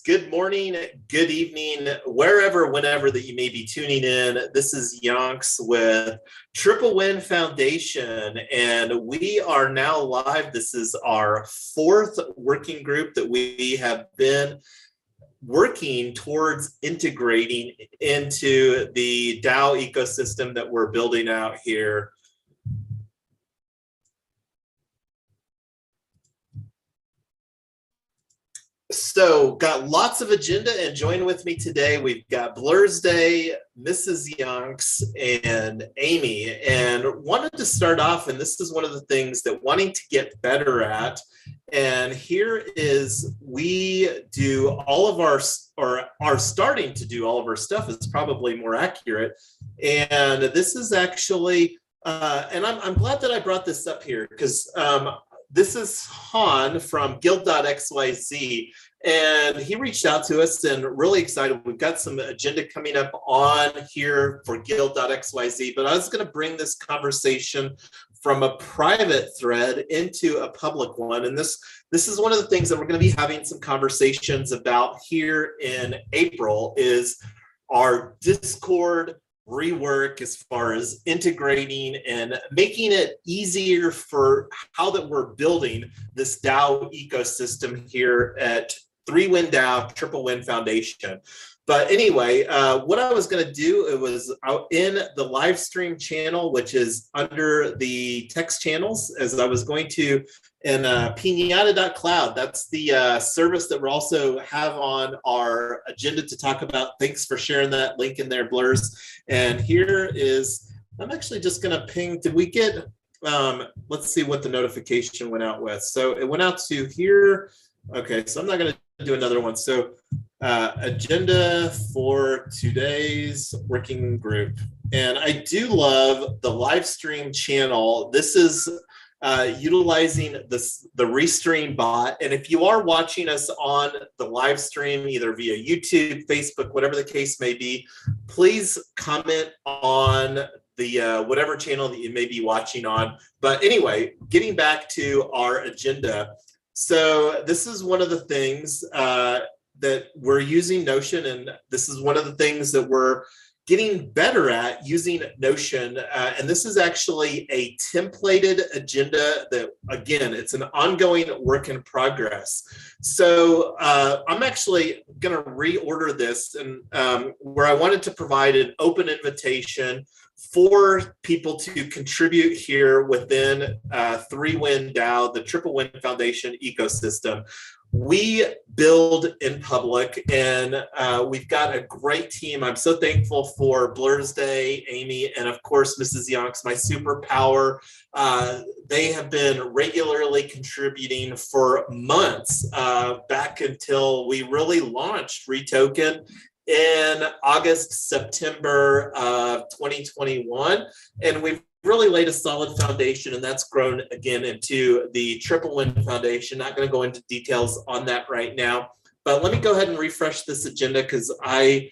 Good morning, good evening, wherever, whenever that you may be tuning in. This is Yonks with Triple Win Foundation, and we are now live. This is our fourth working group that we have been working towards integrating into the DAO ecosystem that we're building out here. So got lots of agenda, and join with me today. We've got Blur's Day, Mrs. Yonks, and Amy. And wanted to start off, and this is one of the things that wanting to get better at. And here is, we do all of our, or are starting to do all of our stuff is probably more accurate. And this is actually, and I'm glad that I brought this up here because this is Han from Guild.xyz, and he reached out to us and really excited. We've got some agenda coming up on here for Guild.xyz, but I was going to bring this conversation from a private thread into a public one. And this is one of the things that we're going to be having some conversations about here in April is our Discord rework as far as integrating and making it easier for how that we're building this DAO ecosystem here at 3Win DAO Triple Win Foundation. But anyway, what I was going to do, it was out in the live stream channel, which is under the text channels, as I was going to, in pinata.cloud. That's the service that we also have on our agenda to talk about. Thanks for sharing that link in there, Blurs. And here is, I'm actually just going to ping, did we get, let's see what the notification went out with. So it went out to here. Okay, so I'm not going to do another one. So agenda for today's working group. And I do love the live stream channel. This is utilizing the Restream bot. And if you are watching us on the live stream, either via YouTube, Facebook, whatever the case may be, please comment on the whatever channel that you may be watching on. But anyway, getting back to our agenda. So this is one of the things that we're using Notion, and this is one of the things that we're getting better at using Notion. And this is actually a templated agenda that, again, it's an ongoing work in progress. So I'm actually going to reorder this, and where I wanted to provide an open invitation for people to contribute here within 3Win DAO, the Triple Win Foundation ecosystem. We build in public, and we've got a great team. I'm so thankful for Blur's Day, Amy, and of course, Mrs. Yonks, my superpower. They have been regularly contributing for months, back until we really launched Retoken in August, September of 2021. And we've really laid a solid foundation, and that's grown again into the Triple Win Foundation. Not going to go into details on that right now, but let me go ahead and refresh this agenda because I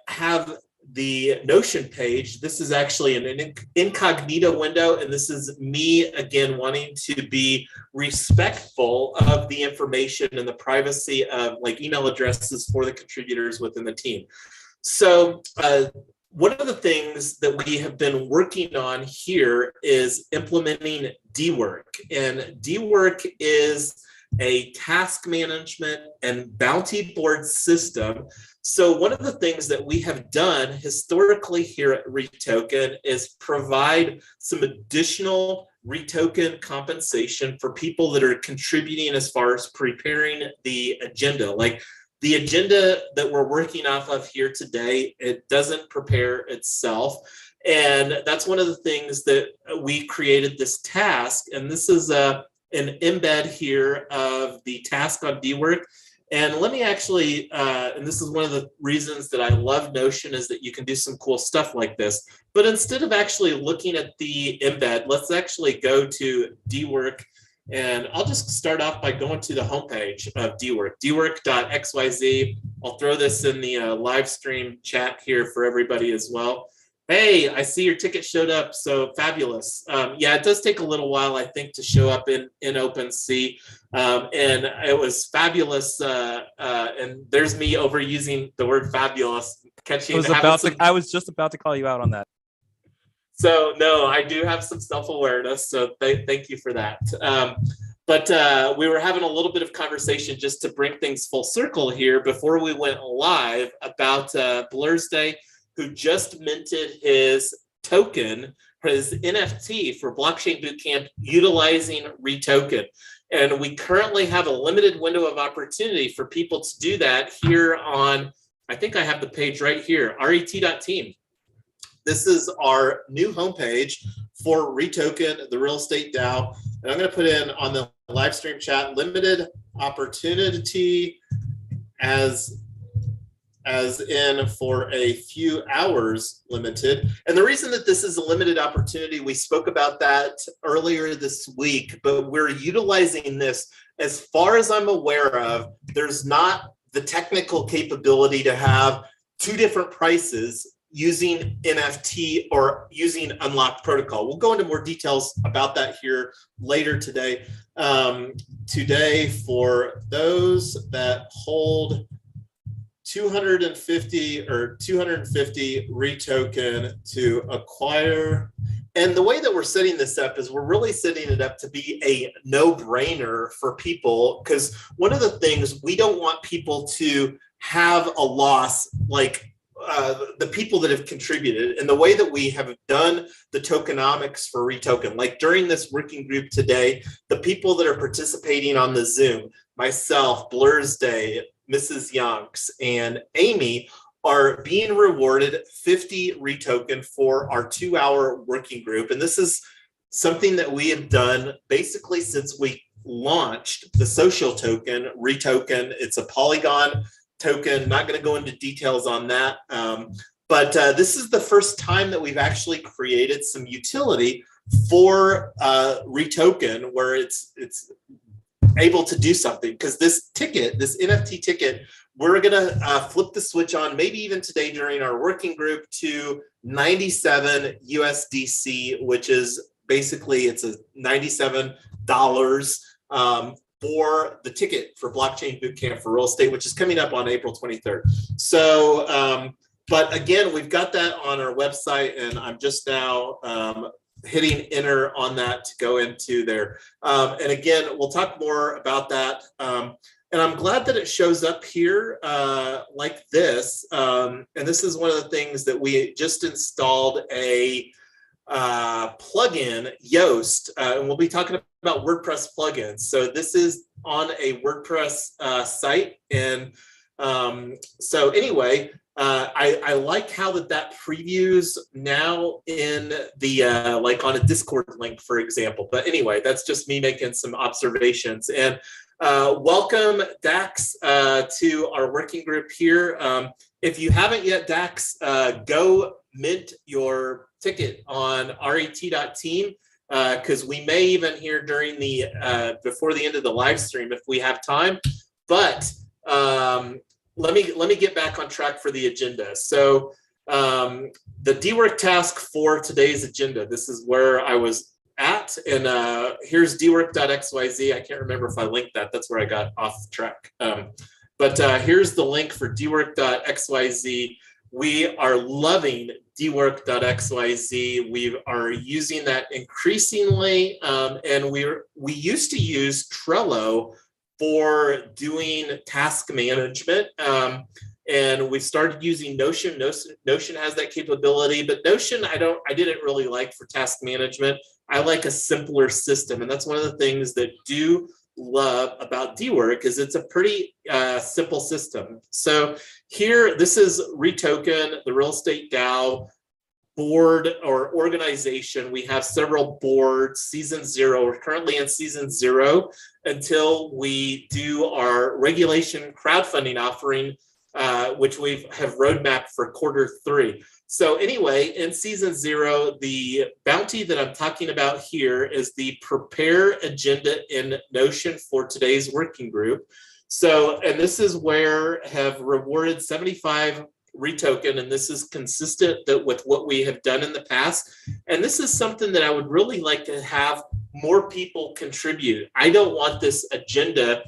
have the Notion page. This is actually an incognito window, and this is me again wanting to be respectful of the information and the privacy of like email addresses for the contributors within the team. So one of the things that we have been working on here is implementing D-Work. And D-Work is a task management and bounty board system. So one of the things that we have done historically here at Retoken is provide some additional Retoken compensation for people that are contributing as far as preparing the agenda. Like, the agenda that we're working off of here today, it doesn't prepare itself. And that's one of the things that we created this task. And this is an embed here of the task on D-Work. And let me actually, and this is one of the reasons that I love Notion, is that you can do some cool stuff like this. But instead of actually looking at the embed, let's actually go to D-Work. And I'll just start off by going to the homepage of D-Work, dwork.xyz. I'll throw this in the live stream chat here for everybody as well. Hey, I see your ticket showed up, so fabulous. Yeah, it does take a little while, I think, to show up in OpenSea, and it was fabulous. And there's me overusing the word fabulous, I was just about to call you out on that. So no, I do have some self-awareness, so thank you for that. But we were having a little bit of conversation just to bring things full circle here before we went live about Blur's Day, who just minted his token, his NFT for Blockchain Bootcamp utilizing RETOKEN. And we currently have a limited window of opportunity for people to do that here on, I think I have the page right here, ret.team. This is our new homepage for RETOKEN, the real estate DAO. And I'm going to put in on the live stream chat, limited opportunity as in for a few hours limited. And the reason that this is a limited opportunity, we spoke about that earlier this week, but we're utilizing this, as far as I'm aware of, there's not the technical capability to have two different prices using NFT or using unlocked protocol. We'll go into more details about that here later today. Today, for those that hold 250 RETOKEN to acquire. And the way that we're setting this up is we're really setting it up to be a no-brainer for people, because one of the things, we don't want people to have a loss like the people that have contributed. And the way that we have done the tokenomics for RETOKEN, like during this working group today, the people that are participating on the Zoom, myself, Blur's Day, Mrs. Yonks, and Amy, are being rewarded 50 RETOKEN for our 2-hour working group. And this is something that we have done basically since we launched the social token, RETOKEN. It's a Polygon token. Not going to go into details on that. But this is the first time that we've actually created some utility for RETOKEN, where it's able to do something, because this ticket, this NFT ticket, we're going to flip the switch on, maybe even today during our working group, to 97 USDC, which is basically, it's a $97 for the ticket for Blockchain Bootcamp for real estate, which is coming up on April 23rd. So, but again, we've got that on our website, and I'm just now hitting enter on that to go into there. And again, we'll talk more about that. And I'm glad that it shows up here like this. And this is one of the things that we just installed, a plugin, Yoast, and we'll be talking about WordPress plugins. So this is on a WordPress site. And so anyway, I like how that previews now in the, like on a Discord link, for example. But anyway, that's just me making some observations. And welcome, Dax, to our working group here. If you haven't yet, Dax, go mint your ticket on ret.team, because we may even here during the, before the end of the live stream if we have time. But let me get back on track for the agenda. So the DWork task for today's agenda, this is where I was at, and here's dwork.xyz. I can't remember if I linked that. That's where I got off track. But here's the link for dwork.xyz. We are loving dwork.xyz. We are using that increasingly, and we used to use Trello for doing task management, and we started using Notion. Notion has that capability, but Notion I didn't really like for task management. I like a simpler system, and that's one of the things that do love about DWork is it's a pretty simple system. So here, this is RETOKEN, the real estate DAO board or organization. We have several boards, season 0. We're currently in season 0 until we do our regulation crowdfunding offering, which we have roadmapped for Q3. So anyway, in season 0, the bounty that I'm talking about here is the prepare agenda in Notion for today's working group. So, and this is where have rewarded 75 retoken, and this is consistent with what we have done in the past. And this is something that I would really like to have more people contribute. I don't want this agenda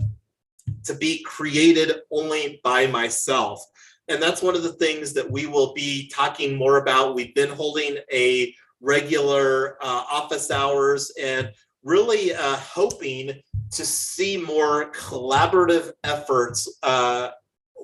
to be created only by myself. And that's one of the things that we will be talking more about. We've been holding a regular office hours and really hoping to see more collaborative efforts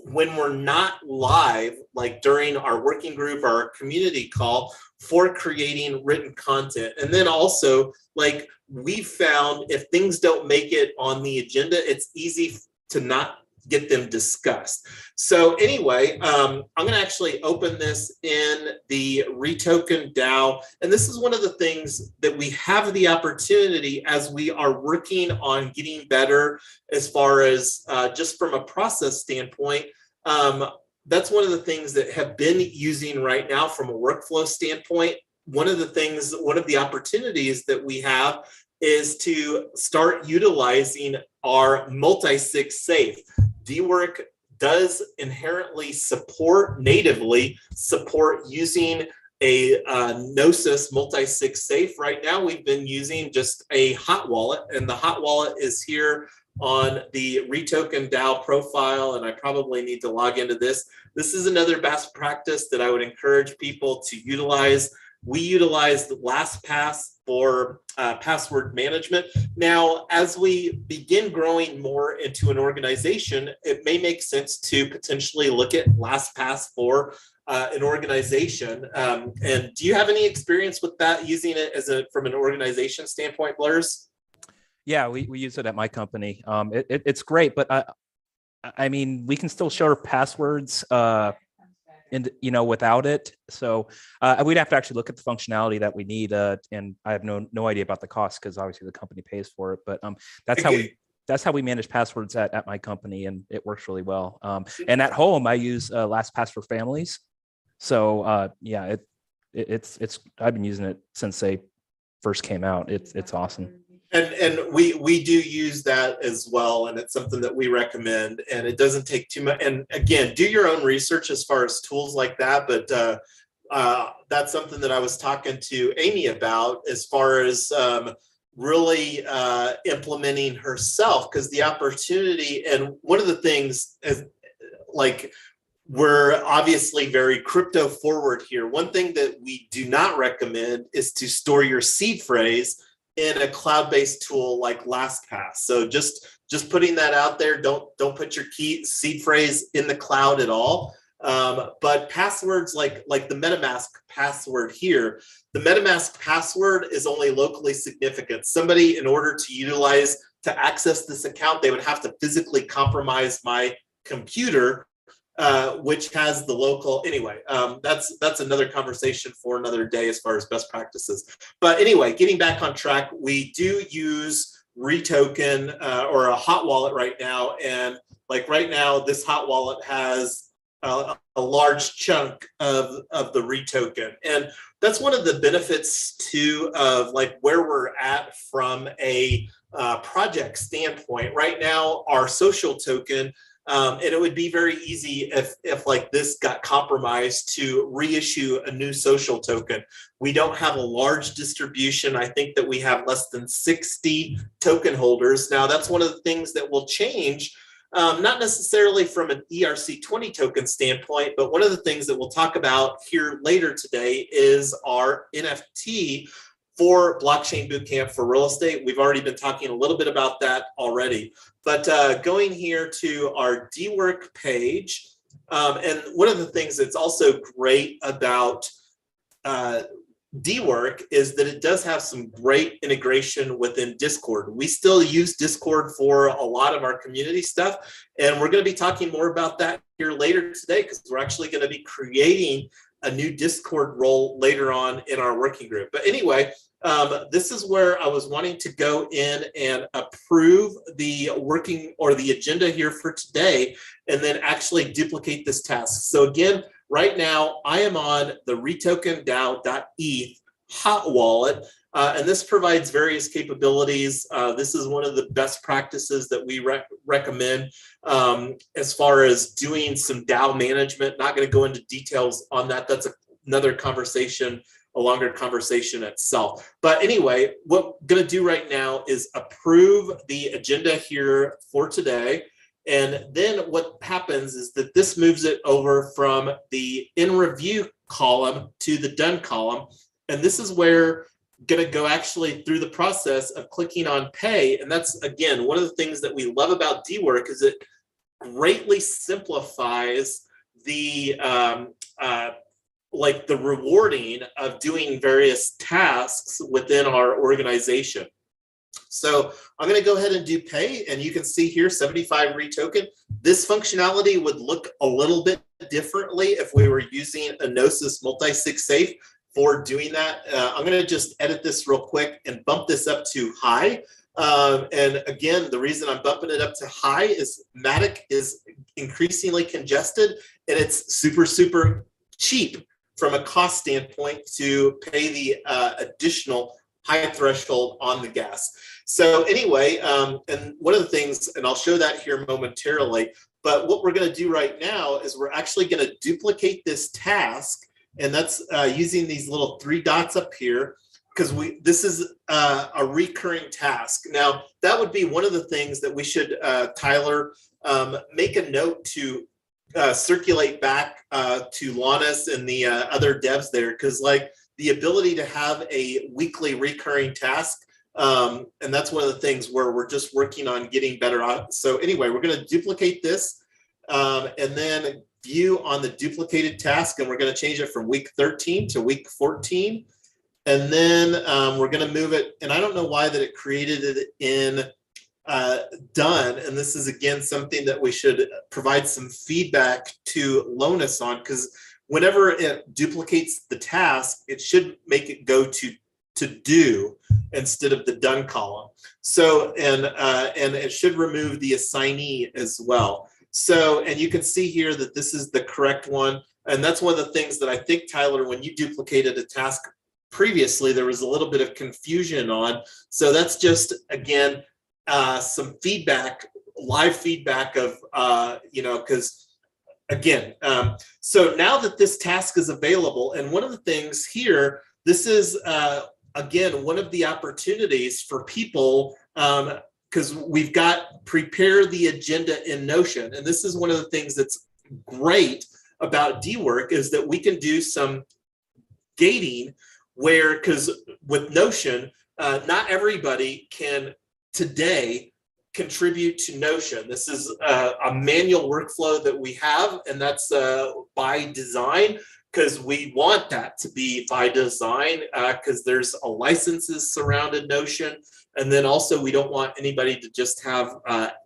when we're not live, like during our working group or our community call, for creating written content. And then also, like, we found if things don't make it on the agenda, it's easy to not get them discussed. So anyway, I'm going to actually open this in the Retoken DAO. And this is one of the things that we have the opportunity as we are working on getting better as far as just from a process standpoint. That's one of the things that have been using right now from a workflow standpoint. One of the opportunities that we have is to start utilizing our multi-sig safe. DWork does inherently natively support using a Gnosis multi-sig safe. Right now, we've been using just a hot wallet, and the hot wallet is here on the Retoken DAO profile, and I probably need to log into this. This is another best practice that I would encourage people to utilize. We utilized LastPass for password management. Now, as we begin growing more into an organization, it may make sense to potentially look at LastPass for an organization. And do you have any experience with that, using it from an organization standpoint, Blurs? Yeah, we use it at my company. It's great, but I mean, we can still share passwords without it. So we'd have to actually look at the functionality that we need. And I have no idea about the cost, because obviously the company pays for it. But that's how we manage passwords at my company, and it works really well. And at home, I use LastPass for families. So yeah, it's I've been using it since they first came out. It's awesome. And we do use that as well, and it's something that we recommend, and it doesn't take too much. And again, do your own research as far as tools like that, but that's something that I was talking to Amy about as far as really implementing herself, because the opportunity, and one of the things is, like, we're obviously very crypto forward here. One thing that we do not recommend is to store your seed phrase in a cloud-based tool like LastPass. So just putting that out there. Don't put your seed phrase in the cloud at all. But passwords like the MetaMask password here, the MetaMask password is only locally significant. Somebody, in order to access this account, they would have to physically compromise my computer, which has the local, anyway, that's another conversation for another day as far as best practices. But anyway, getting back on track, we do use Retoken or a hot wallet right now. And like right now, this hot wallet has a large chunk of the Retoken. And that's one of the benefits too of like where we're at from a project standpoint. Right now, our social token, and it would be very easy if like this got compromised to reissue a new social token. We don't have a large distribution. I think that we have less than 60 token holders. Now, that's one of the things that will change, not necessarily from an ERC20 token standpoint, but one of the things that we'll talk about here later today is our NFT for Blockchain Bootcamp for real estate. We've already been talking a little bit about that already. But going here to our DWork page, and one of the things that's also great about DWork is that it does have some great integration within Discord. We still use Discord for a lot of our community stuff, and we're going to be talking more about that here later today, because we're actually going to be creating a new Discord role later on in our working group. But anyway, this is where I was wanting to go in and approve the working or the agenda here for today, and then actually duplicate this task. So again, right now I am on the retokendao.eth hot wallet. And this provides various capabilities. This is one of the best practices that we recommend as far as doing some DAO management. Not going to go into details on that. That's another conversation, a longer conversation itself. But anyway, what we're going to do right now is approve the agenda here for today. And then what happens is that this moves it over from the in review column to the done column. And this is where going to go actually through the process of clicking on pay. And that's, again, one of the things that we love about dWork is it greatly simplifies the like the rewarding of doing various tasks within our organization. So I'm going to go ahead and do pay, and you can see here 75 retoken. This functionality would look a little bit differently if we were using a Gnosis multi-sig safe for doing that. I'm going to just edit this real quick and bump this up to high. And again, the reason I'm bumping it up to high is Matic is increasingly congested, and it's super, super cheap from a cost standpoint to pay the additional high threshold on the gas. So anyway, and one of the things, and I'll show that here momentarily, but what we're going to do right now is we're actually going to duplicate this task, and that's using these little 3 dots up here, because this is a recurring task. Now, that would be one of the things that we should, Tyler, make a note to circulate back to Lannis and the other devs there, because like the ability to have a weekly recurring task, and that's one of the things where we're just working on getting better on. So anyway, we're going to duplicate this and then view on the duplicated task, and we're going to change it from week 13 to week 14. And then we're going to move it, and I don't know why that it created it in done. And this is, again, something that we should provide some feedback to Lonus on, because whenever it duplicates the task, it should make it go to do instead of the done column. So, and it should remove the assignee as well. So, and you can see here that this is the correct one. And that's one of the things that I think, Tyler, when you duplicated a task previously, there was a little bit of confusion on. So that's just, again, some feedback, live feedback of, because again, so now that this task is available, and one of the things here, this is, again, one of the opportunities for people, because we've got prepare the agenda in Notion. And this is one of the things that's great about dWork is that we can do some gating where, because with Notion, not everybody can today contribute to Notion. This is a manual workflow that we have, and that's by design, because we want that to be by design, because there's a licenses surrounded Notion, and then also we don't want anybody to just have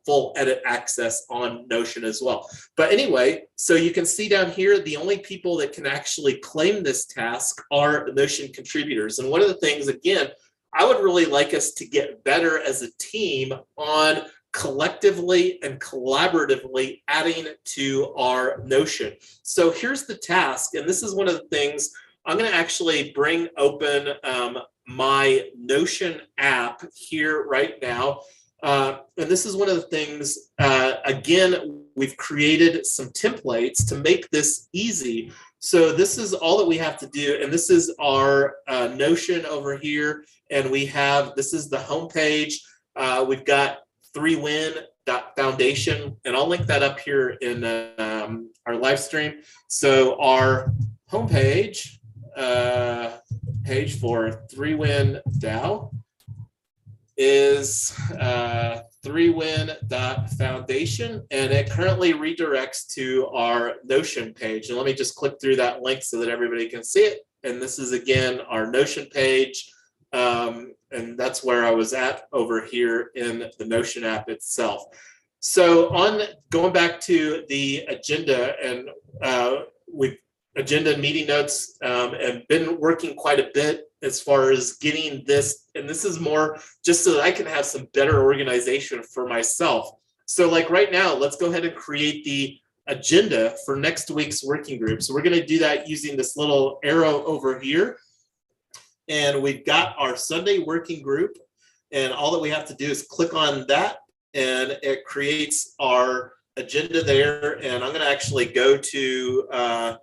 full edit access on Notion as well. But anyway, so you can see down here, the only people that can actually claim this task are Notion contributors. And one of the things, again, I would really like us to get better as a team on collectively and collaboratively adding to our Notion. So here's the task, and this is one of the things I'm going to actually bring open my Notion app here right now. And this is one of the things, again, we've created some templates to make this easy. So this is all that we have to do, and this is our Notion over here, and we have, this is the homepage. We've got 3win.foundation, and I'll link that up here in our live stream. So our homepage page for 3Win DAO is 3win.foundation, and it currently redirects to our Notion page. And let me just click through that link so that everybody can see it. And this is, again, our Notion page. And that's where I was at over here in the Notion app itself. So on going back to the agenda, and we've agenda and meeting notes, and been working quite a bit as far as getting this, and this is more just so that I can have some better organization for myself. So like right now, let's go ahead and create the agenda for next week's working group. So we're going to do that using this little arrow over here. and we've got our Sunday working group, and all that we have to do is click on that, and it creates our agenda there. And I'm going to actually go to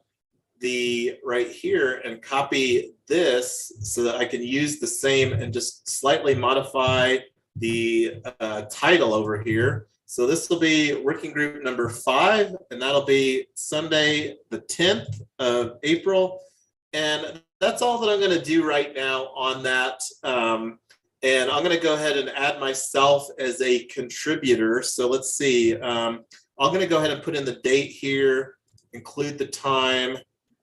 the right here and copy this so that I can use the same and just slightly modify the title over here. So this will be working group number 5, and that'll be Sunday, the 10th of April. And that's all that I'm going to do right now on that. And I'm going to go ahead and add myself as a contributor. So let's see. I'm going to go ahead and put in the date here, include the time,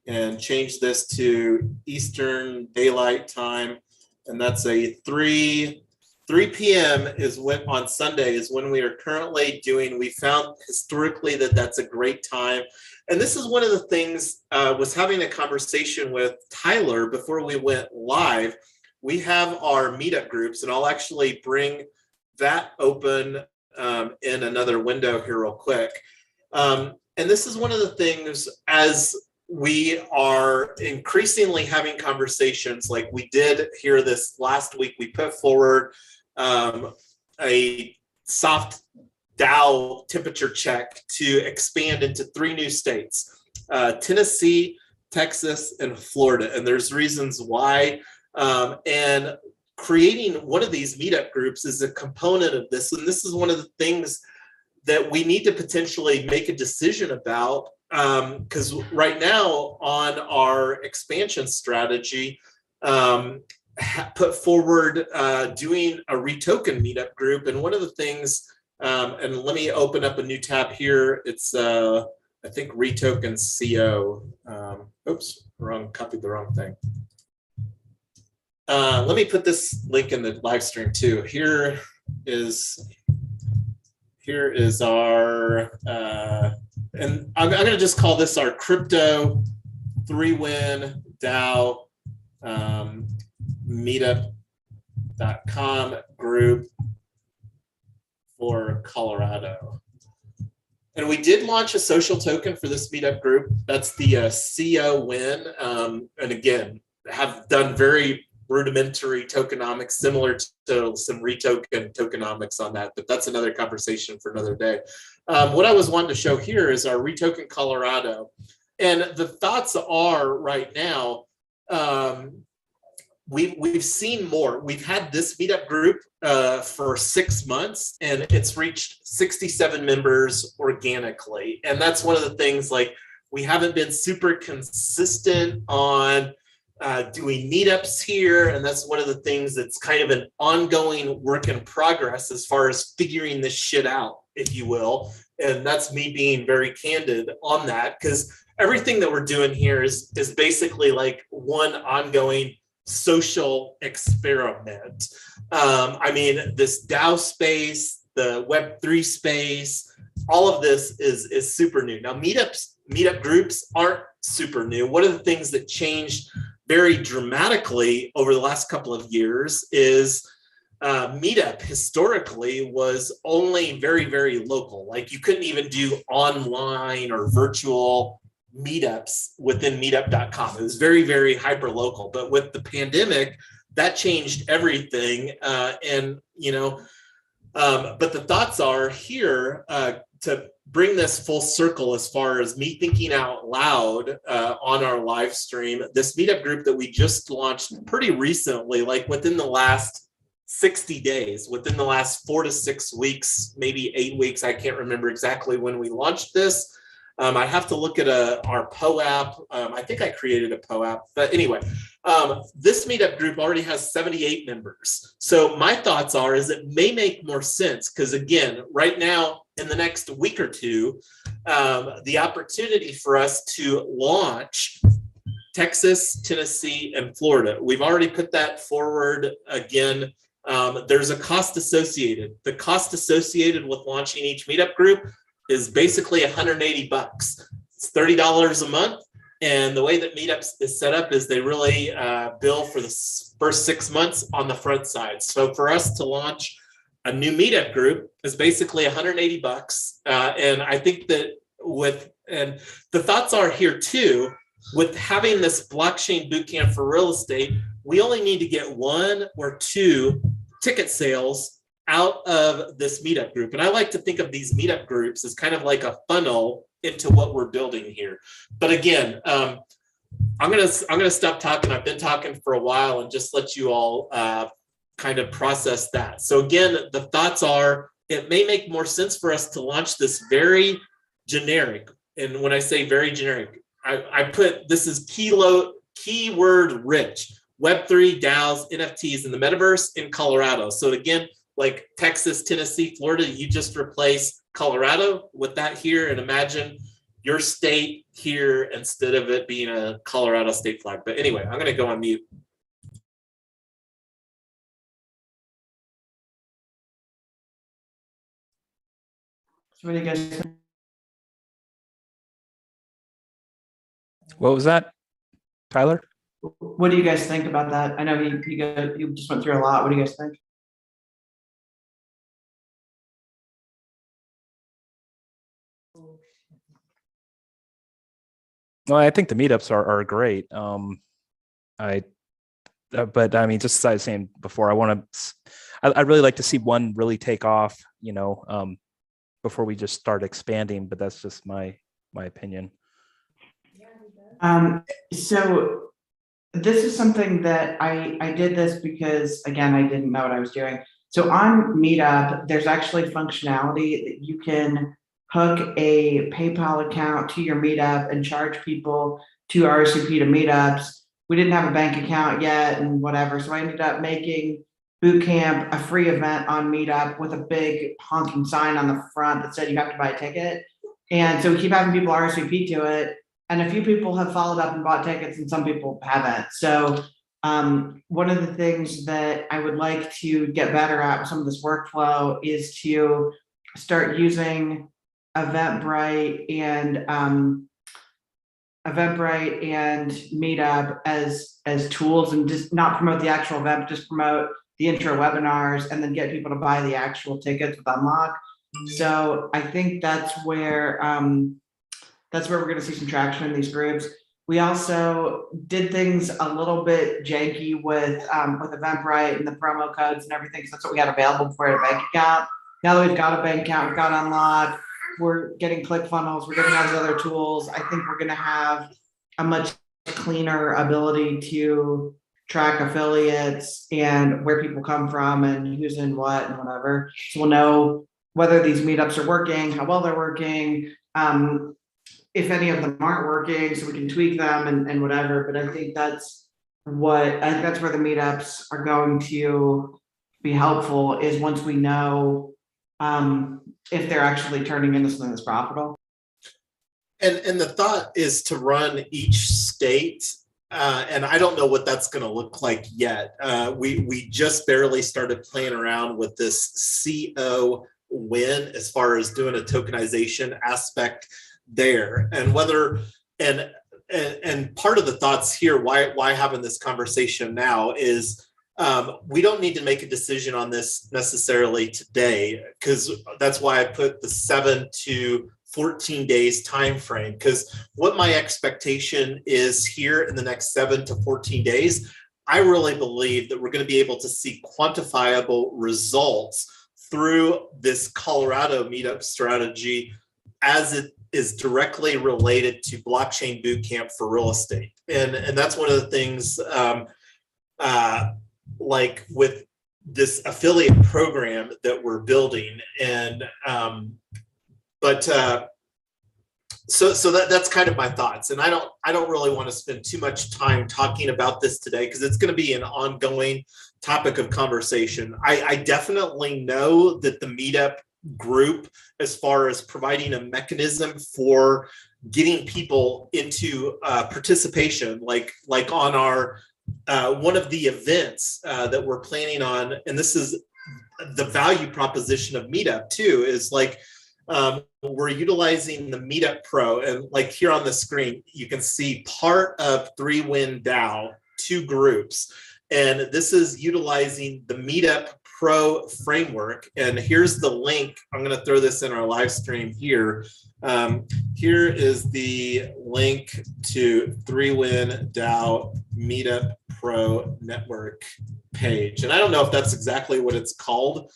and change this to Eastern Daylight Time. And that's a 3 p.m. is when on Sunday is when we are currently doing. We found historically that that's a great time. And this is one of the things, was having a conversation with Tyler before we went live. We have our meetup groups, and I'll actually bring that open in another window here real quick. And this is one of the things, as we are increasingly having conversations like we did here this last week. We put forward a soft Dow temperature check to expand into 3 new states, Tennessee, Texas, and Florida. And there's reasons why. And creating one of these meetup groups is a component of this. And this is one of the things that we need to potentially make a decision about, because right now on our expansion strategy, put forward doing a retoken meetup group. And one of the things, and let me open up a new tab here. It's I think retoken CO. Oops, copied the wrong thing. Let me put this link in the live stream too. Here is our, and I'm going to just call this our crypto 3-win DAO meetup.com group for Colorado. And we did launch a social token for this meetup group. That's the CO win. And again, have done very rudimentary tokenomics, similar to some retoken tokenomics on that, but that's another conversation for another day. What I was wanting to show here is our retoken Colorado. And the thoughts are right now, we've seen more. We've had this meetup group for 6 months, and it's reached 67 members organically. And that's one of the things, like, we haven't been super consistent on doing meetups here. And that's one of the things that's kind of an ongoing work in progress as far as figuring this shit out, if you will. And that's me being very candid on that, because everything that we're doing here is basically like one ongoing social experiment. I mean, this DAO space, the Web3 space, all of this is super new. Now, meetup groups aren't super new. One of the things that changed very dramatically over the last couple of years is meetup historically was only very, very local. Like, you couldn't even do online or virtual meetups within meetup.com. It was very, very hyper local. But with the pandemic, that changed everything. And, you know, but the thoughts are here to bring this full circle as far as me thinking out loud on our live stream. This meetup group that we just launched pretty recently, like within the last 60 days, within the last 4 to 6 weeks, maybe 8 weeks. I can't remember exactly when we launched this. I have to look at our POAP. I think I created a POAP, but anyway, this meetup group already has 78 members. So my thoughts are, is it may make more sense, because again, right now, in the next week or two, the opportunity for us to launch Texas, Tennessee, and Florida. We've already put that forward. Again, there's a cost associated. The cost associated with launching each meetup group is basically $180. It's $30 a month. And the way that Meetups is set up is they really bill for the first 6 months on the front side. So for us to launch a new meetup group is basically $180. And I think that and the thoughts are here too, with having this blockchain bootcamp for real estate, we only need to get 1 or 2 ticket sales out of this meetup group. And I like to think of these meetup groups as kind of like a funnel into what we're building here. But again, I'm gonna stop talking. I've been talking for a while and just let you all kind of process that. So again, the thoughts are, it may make more sense for us to launch this very generic. And when I say very generic, I put this is keyword rich, Web3, DAOs, NFTs in the metaverse in Colorado. So again, like Texas, Tennessee, Florida, you just replace Colorado with that here and imagine your state here instead of it being a Colorado state flag. But anyway, I'm going to go on mute. So what do you guys think? What was that, Tyler? What do you guys think about that? I know you just went through a lot. What do you guys think? Well, I think the meetups are great. But I mean, just as I was saying before, I'd really like to see one really take off, you know, before we just start expanding. But that's just my opinion. So this is something that I did this because, again, I didn't know what I was doing. So on Meetup, there's actually functionality that you can hook a PayPal account to your Meetup and charge people to RSVP to Meetups. We didn't have a bank account yet and whatever. So I ended up making Bootcamp a free event on Meetup with a big honking sign on the front that said you have to buy a ticket. And so we keep having people RSVP to it. And a few people have followed up and bought tickets and some people haven't. So one of the things that I would like to get better at with some of this workflow is to start using Eventbrite and Meetup as tools, and just not promote the actual event, but just promote the intro webinars and then get people to buy the actual tickets with Unlock. So I think that's where we're going to see some traction in these groups. We also did things a little bit janky with Eventbrite and the promo codes and everything, because that's what we had available before we had a bank account. Now that we've got a bank account, we've got Unlock, we're getting ClickFunnels, we're getting all these other tools. I think we're going to have a much cleaner ability to track affiliates and where people come from and who's in what and whatever. So we'll know whether these meetups are working, how well they're working, if any of them aren't working, so we can tweak them and whatever. But I think that's where the meetups are going to be helpful, is once we know if they're actually turning into something that's profitable. And the thought is to run each state, and I don't know what that's going to look like yet. We just barely started playing around with this CO win as far as doing a tokenization aspect there, and whether and part of the thoughts here, why having this conversation now is we don't need to make a decision on this necessarily today, because that's why I put the 7 to 14 days time frame, because what my expectation is here in the next 7 to 14 days, I really believe that we're going to be able to see quantifiable results through this Colorado meetup strategy as it is directly related to Blockchain Bootcamp for real estate. And that's one of the things, like with this affiliate program that we're building. And so that's kind of my thoughts. And I don't really want to spend too much time talking about this today, because it's going to be an ongoing topic of conversation. I definitely know that the meetup group, as far as providing a mechanism for getting people into participation, like on our one of the events that we're planning on, and this is the value proposition of Meetup too, is like we're utilizing the Meetup Pro, and like here on the screen you can see part of 3Win DAO, 2 groups, and this is utilizing the Meetup Pro framework. And here's the link. I'm going to throw this in our live stream here. Here is the link to 3Win DAO Meetup Pro network page. And I don't know if that's exactly what it's called.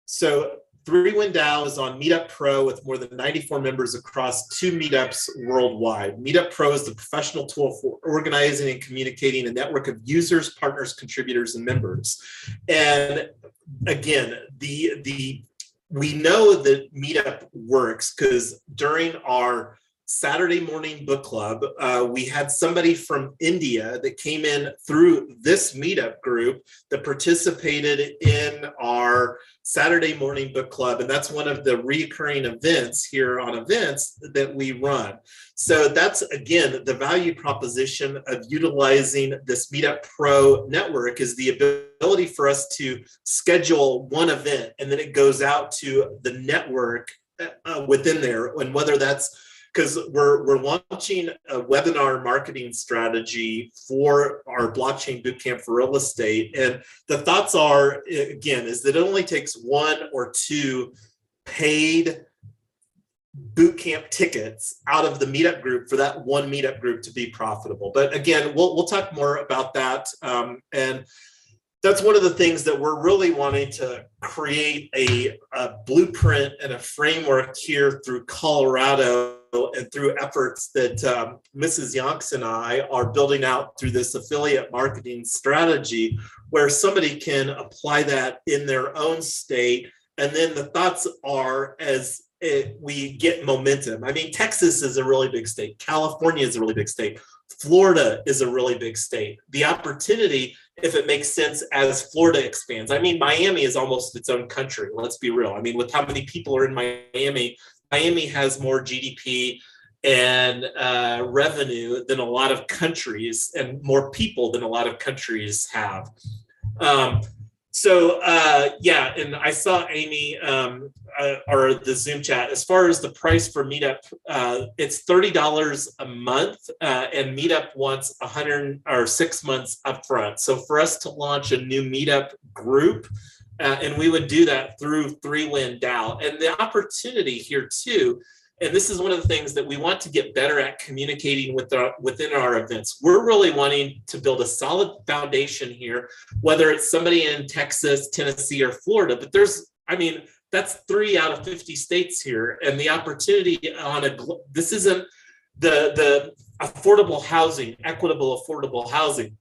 So 3Win DAO is on Meetup Pro with more than 94 members across 2 meetups worldwide. Meetup Pro is the professional tool for organizing and communicating a network of users, partners, contributors, and members. And again, we know that Meetup works because during our Saturday morning book club, we had somebody from India that came in through this meetup group that participated in our Saturday morning book club. And that's one of the recurring events here on events that we run. So that's, again, the value proposition of utilizing this Meetup Pro network is the ability for us to schedule one event and then it goes out to the network within there. And whether that's because we're launching a webinar marketing strategy for our Blockchain Bootcamp for real estate. And the thoughts are, again, is that it only takes 1 or 2 paid bootcamp tickets out of the meetup group for that one meetup group to be profitable. But again, we'll talk more about that. And that's one of the things that we're really wanting to create a blueprint and a framework here through Colorado and through efforts that Mrs. Yonks and I are building out through this affiliate marketing strategy, where somebody can apply that in their own state. And then the thoughts are, as we get momentum. I mean, Texas is a really big state. California is a really big state. Florida is a really big state. The opportunity, if it makes sense as Florida expands. I mean, Miami is almost its own country. Let's be real. I mean, with how many people are in Miami, Miami has more GDP and revenue than a lot of countries and more people than a lot of countries have. Yeah, and I saw Amy or the Zoom chat. As far as the price for Meetup, it's $30 a month, and Meetup wants 100 or 6 months upfront. So for us to launch a new Meetup group, and we would do that through 3Win DAO, and the opportunity here too. And this is one of the things that we want to get better at communicating within our events. We're really wanting to build a solid foundation here, whether it's somebody in Texas, Tennessee, or Florida. But that's 3 out of 50 states here. And the opportunity this isn't the affordable housing, equitable affordable housing.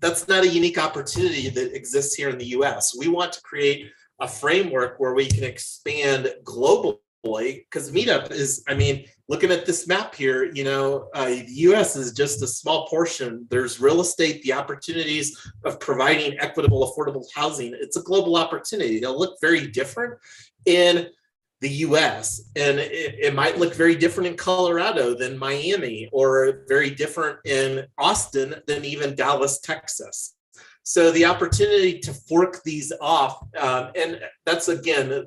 That's not a unique opportunity that exists here in the US. We want to create a framework where we can expand globally. Because Meetup is, looking at this map here, the US is just a small portion. There's real estate, the opportunities of providing equitable, affordable housing. It's a global opportunity. They'll look very different in the US, and it might look very different in Colorado than Miami, or very different in Austin than even Dallas, Texas. So the opportunity to fork these off, and that's, again,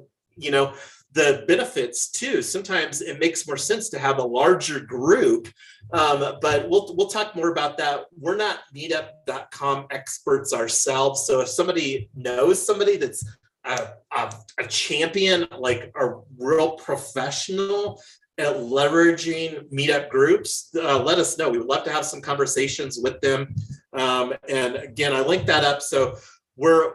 the benefits too. Sometimes it makes more sense to have a larger group, but we'll talk more about that. We're not meetup.com experts ourselves. So if somebody knows somebody that's a champion, like a real professional at leveraging meetup groups, let us know. We would love to have some conversations with them. And again, I linked that up. So we're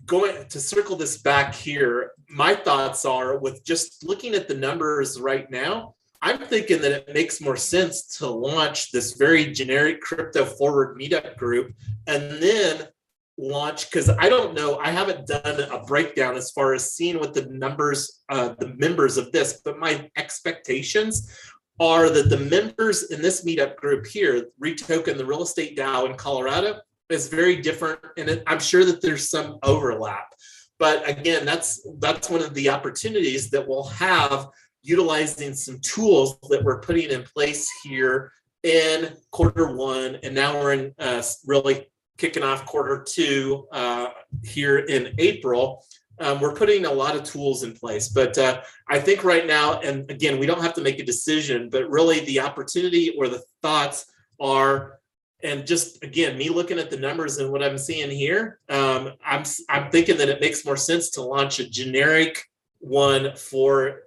going to circle this back here. My thoughts are, with just looking at the numbers right now, I'm thinking that it makes more sense to launch this very generic crypto forward meetup group and then launch, because I don't know, I haven't done a breakdown as far as seeing what the numbers, the members of this, but my expectations are that the members in this meetup group here, Retoken, the real estate DAO in Colorado, is very different, and I'm sure that there's some overlap. But again, that's one of the opportunities that we'll have, utilizing some tools that we're putting in place here in Q1, and now we're in really kicking off Q2 here in April. We're putting a lot of tools in place, but I think right now, and again, we don't have to make a decision, but really the opportunity or the thoughts are, and just again, me looking at the numbers and what I'm seeing here, I'm thinking that it makes more sense to launch a generic one for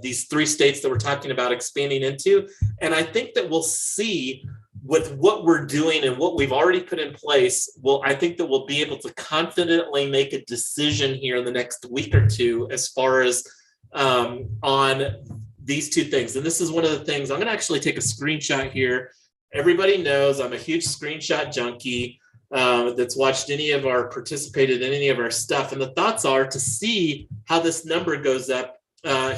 these 3 states that we're talking about expanding into. And I think that we'll see with what we're doing and what we've already put in place, I think that we'll be able to confidently make a decision here in the next week or two as far as on these two things. And this is one of the things, I'm going to actually take a screenshot here. Everybody knows I'm a huge screenshot junkie that's watched participated in any of our stuff. And the thoughts are to see how this number goes up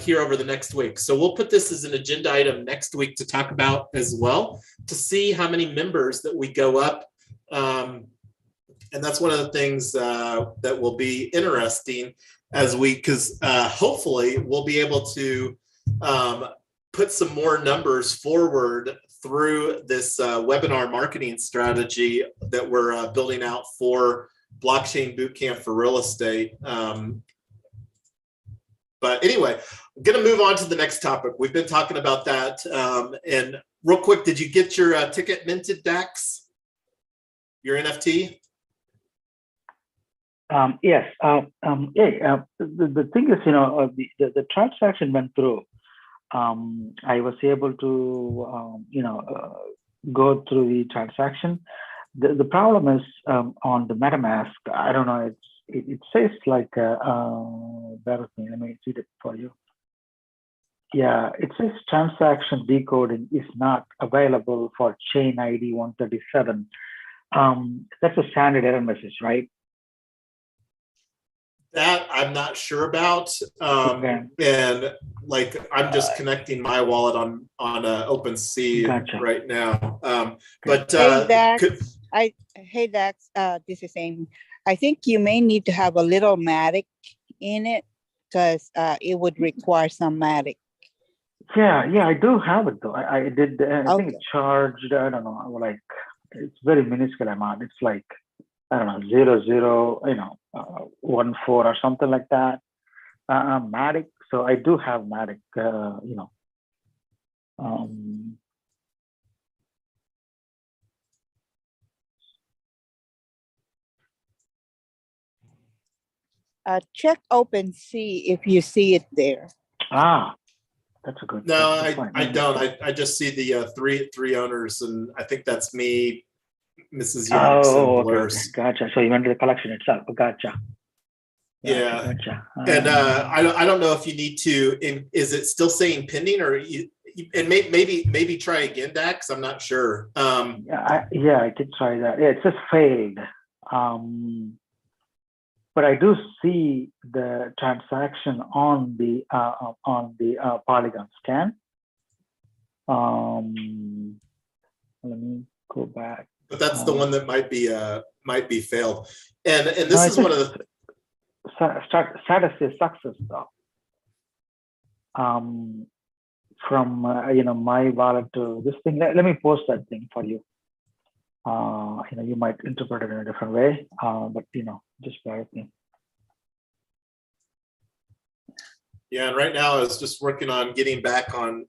here over the next week. So we'll put this as an agenda item next week to talk about as well, to see how many members that we go up. And that's one of the things that will be interesting because hopefully we'll be able to put some more numbers forward through this webinar marketing strategy that we're building out for Blockchain Bootcamp for real estate. But anyway, I'm going to move on to the next topic. We've been talking about that. And real quick, did you get your ticket minted, Dax? Your NFT? Yes. The thing is, the transaction went through. I was able to, go through the transaction. The problem is on the MetaMask. I don't know. It says like, bear with me. Let me read it for you. Yeah, it says transaction decoding is not available for chain ID 137. That's a standard error message, right? That I'm not sure about. Okay. And like, I'm just connecting my wallet on OpenSea Gotcha. right now. But hey, Dax, Dax, this is Amy. I think you may need to have a little Matic in it because it would require some Matic. Yeah, I do have it though. I did. I think Okay. it charged. I don't know. Like it's very minuscule amount. It's like I don't know 00, 14 or something like that. Matic. So I do have Matic. Check OpenSea if you see it there. That's a good. no, that's fine. I don't. I just see the three owners, and I think that's me, Mrs. Youngs, Oh, and okay. Blurs. Gotcha. So you went to the collection itself. Gotcha. Yeah. Gotcha. And I don't know if you need to. Is it still saying pending, or and maybe try again, Dax? I'm not sure. I did try that. Yeah, it says failed. But I do see the transaction on the Polygon scan. Let me go back. But that's the one that might be failed. And this is one of the status is success though. From my wallet to this thing. Let me post that thing for you. You might interpret it in a different way, but just bear with me. Yeah, and right now I was just working on getting back on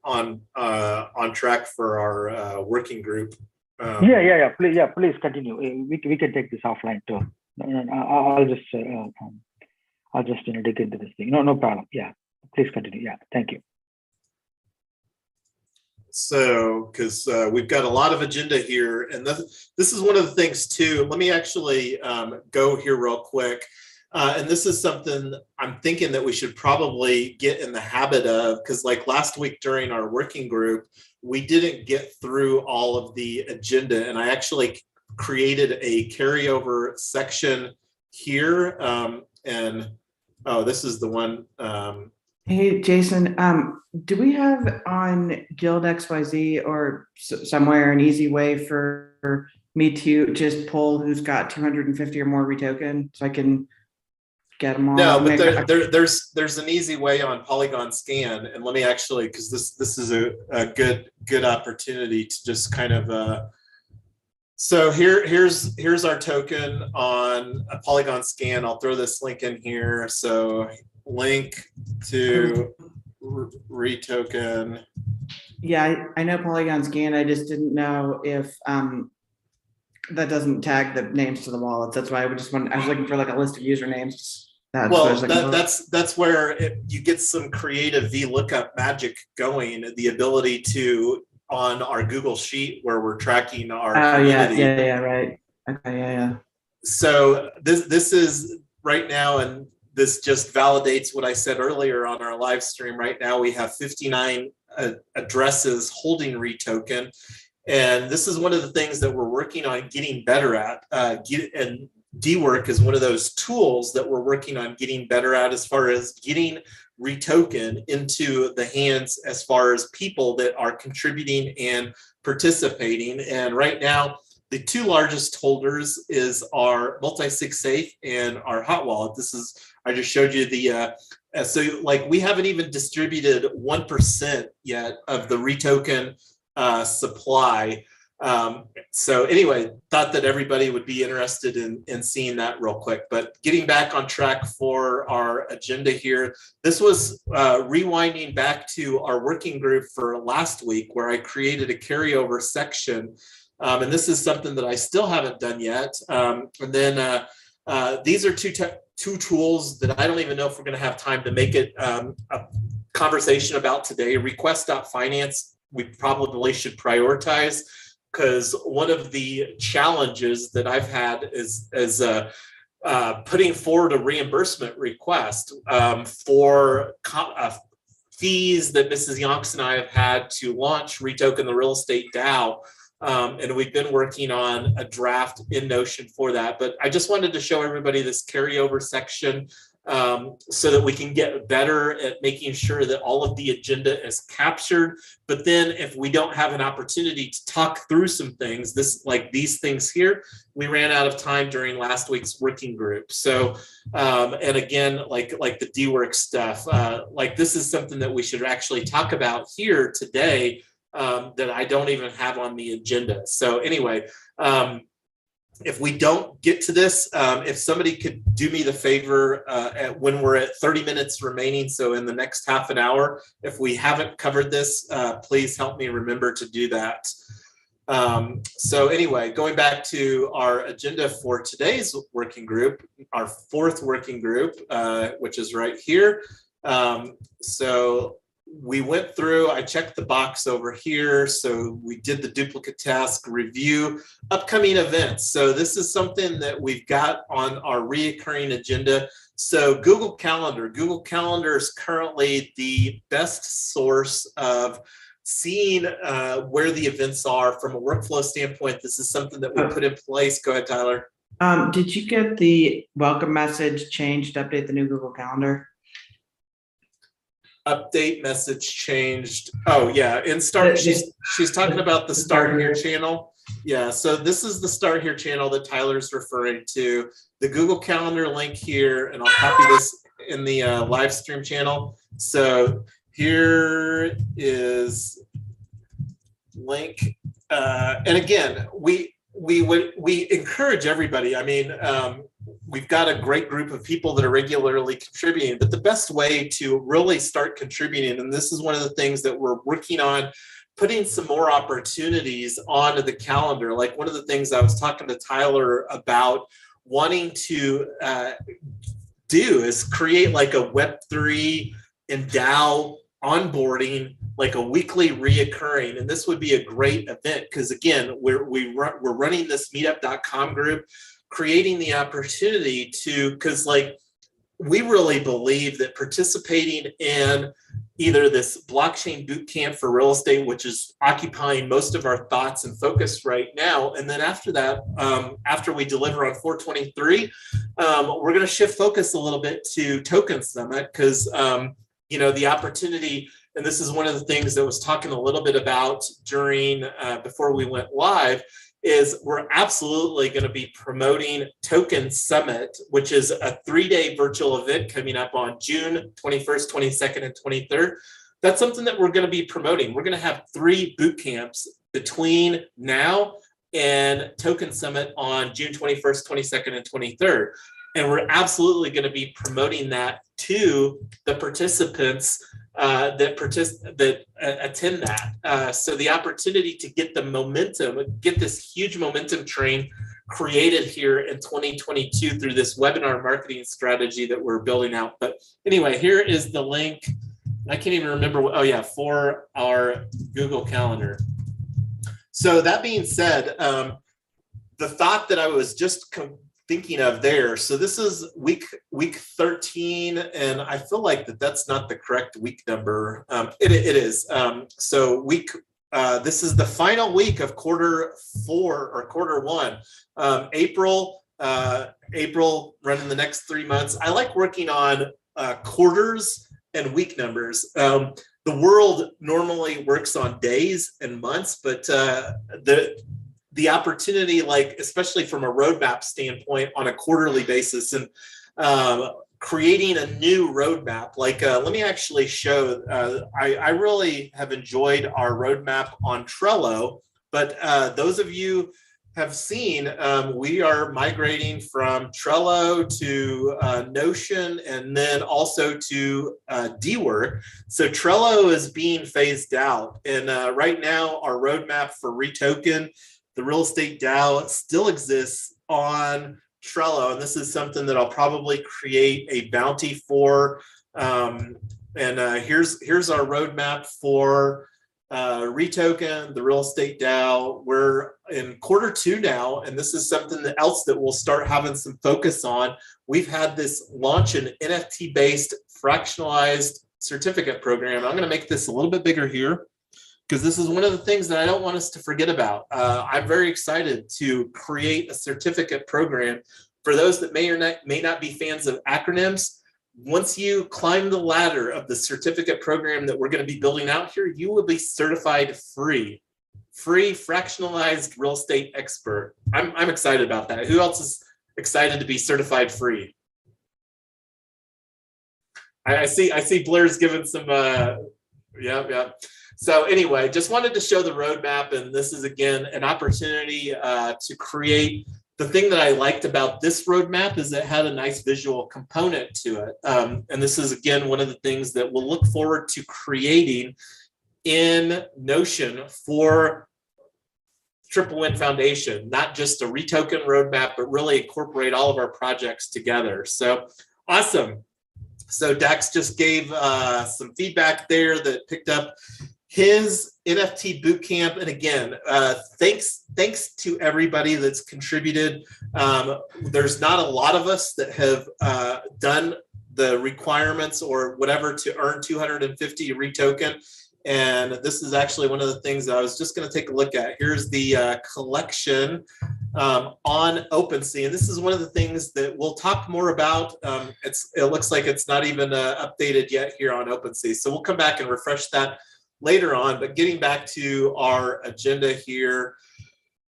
track for our working group. Please continue. We can take this offline too. I'll just dig into this thing. No problem. Yeah, please continue. Yeah, thank you. So, because we've got a lot of agenda here, and this is one of the things too. Let me actually go here real quick. And this is something I'm thinking that we should probably get in the habit of, because like last week during our working group, we didn't get through all of the agenda, and I actually created a carryover section here. This is the one. Hey, Jason, do we have on Guild XYZ or somewhere an easy way for me to just pull who's got 250 or more retoken so I can get them all? No, but there's an easy way on Polygon Scan, and let me actually, because this is a good opportunity to just kind of. So here's our token on a Polygon Scan. I'll throw this link in here. So link to retoken. Yeah, I know Polygon Scan. I just didn't know if that doesn't tag the names to the wallets. That's why I was looking for like a list of usernames. That's where you get some creative VLOOKUP magic going. The ability to on our Google Sheet where we're tracking our community. Yeah, right. Okay, yeah. So this is right now, and this just validates what I said earlier on our live stream. Right now, we have 59 addresses holding retoken. And this is one of the things that we're working on getting better at. And DWork is one of those tools that we're working on getting better at as far as getting retoken into the hands as far as people that are contributing and participating. And right now, the two largest holders is our multi-sig safe and our hot wallet. This is, I just showed you the, so like we haven't even distributed 1% yet of the retoken supply. So anyway, thought that everybody would be interested in seeing that real quick. But getting back on track for our agenda here, this was rewinding back to our working group for last week where I created a carryover section. And this is something that I still haven't done yet. And then these are two tools that I don't even know if we're going to have time to make it a conversation about today. Request.finance, we probably should prioritize, because one of the challenges that I've had is putting forward a reimbursement request for fees that Mrs. Yonks and I have had to launch Retoken the Real Estate DAO. And we've been working on a draft in Notion for that. But I just wanted to show everybody this carryover section so that we can get better at making sure that all of the agenda is captured. But then if we don't have an opportunity to talk through some things, like these things here, we ran out of time during last week's working group. So, and again, like the DWork stuff, like this is something that we should actually talk about here today. That I don't even have on the agenda. So anyway, if we don't get to this, if somebody could do me the favor when we're at 30 minutes remaining, so in the next half an hour, if we haven't covered this, please help me remember to do that. So anyway, going back to our agenda for today's working group, our fourth working group, which is right here. So we went through, I checked the box over here. So we did the duplicate task review, upcoming events. So this is something that we've got on our reoccurring agenda. So Google Calendar is currently the best source of seeing where the events are from a workflow standpoint. This is something that we put in place. Go ahead, Tyler. Did you get the welcome message changed to update the new Google Calendar? Update message changed. Oh yeah, in Start, she's talking about the Start Here channel. Yeah, so this is the Start Here channel that Tyler's referring to. The Google Calendar link here, and I'll copy this in the live stream channel. So here is link, and again, we encourage everybody. I mean, we've got a great group of people that are regularly contributing, but the best way to really start contributing, and this is one of the things that we're working on, putting some more opportunities onto the calendar. Like one of the things I was talking to Tyler about wanting to do is create like a Web3 and DAO onboarding, like a weekly reoccurring. And this would be a great event because again, we're running this meetup.com group, creating the opportunity to, because like we really believe that participating in either this blockchain bootcamp for real estate, which is occupying most of our thoughts and focus right now, and then after that, after we deliver on 423, we're going to shift focus a little bit to Token Summit because you know, the opportunity, and this is one of the things that was talking a little bit about during before we went live, is we're absolutely going to be promoting Token Summit, which is a 3-day virtual event coming up on June 21st, 22nd, and 23rd. That's something that we're going to be promoting. We're going to have 3 boot camps between now and Token Summit on June 21st, 22nd, and 23rd. And we're absolutely going to be promoting that to the participants that attend that. So the opportunity to get the momentum, get this huge momentum train created here in 2022 through this webinar marketing strategy that we're building out. But anyway, here is the link. I can't even remember. Oh yeah, for our Google Calendar. So that being said, the thought that I was just thinking of there. So this is week 13, and I feel like that's not the correct week number. It is. So this is the final week of quarter 4 or quarter 1. April running the next 3 months. I like working on quarters and week numbers. The world normally works on days and months, but the opportunity, like especially from a roadmap standpoint on a quarterly basis, and creating a new roadmap, like let me actually show, I really have enjoyed our roadmap on Trello, but those of you have seen, we are migrating from Trello to Notion, and then also to dWork. So Trello is being phased out, and right now our roadmap for RETOKEN, the real estate DAO, still exists on Trello, and this is something that I'll probably create a bounty for. And here's our roadmap for RETOKEN, the real estate DAO. We're in quarter 2 now, and this is something else that we'll start having some focus on. We've had this launch an NFT-based fractionalized certificate program. I'm going to make this a little bit bigger here, because this is one of the things that I don't want us to forget about. I'm very excited to create a certificate program. For those that may or may not be fans of acronyms, once you climb the ladder of the certificate program that we're going to be building out here, you will be certified free fractionalized real estate expert. I'm excited about that. Who else is excited to be certified free? I see Blair's giving some, yeah. So anyway, just wanted to show the roadmap, and this is again an opportunity to create. The thing that I liked about this roadmap is it had a nice visual component to it, and this is again one of the things that we'll look forward to creating in Notion for Triple Win Foundation. Not just a RETOKEN roadmap, but really incorporate all of our projects together. So awesome. So Dax just gave some feedback there that picked up his NFT bootcamp. And again, thanks to everybody that's contributed. There's not a lot of us that have done the requirements or whatever to earn 250 RETOKEN. And this is actually one of the things that I was just going to take a look at. Here's the collection on OpenSea. And this is one of the things that we'll talk more about. It looks like it's not even updated yet here on OpenSea. So we'll come back and refresh that later on. But getting back to our agenda here.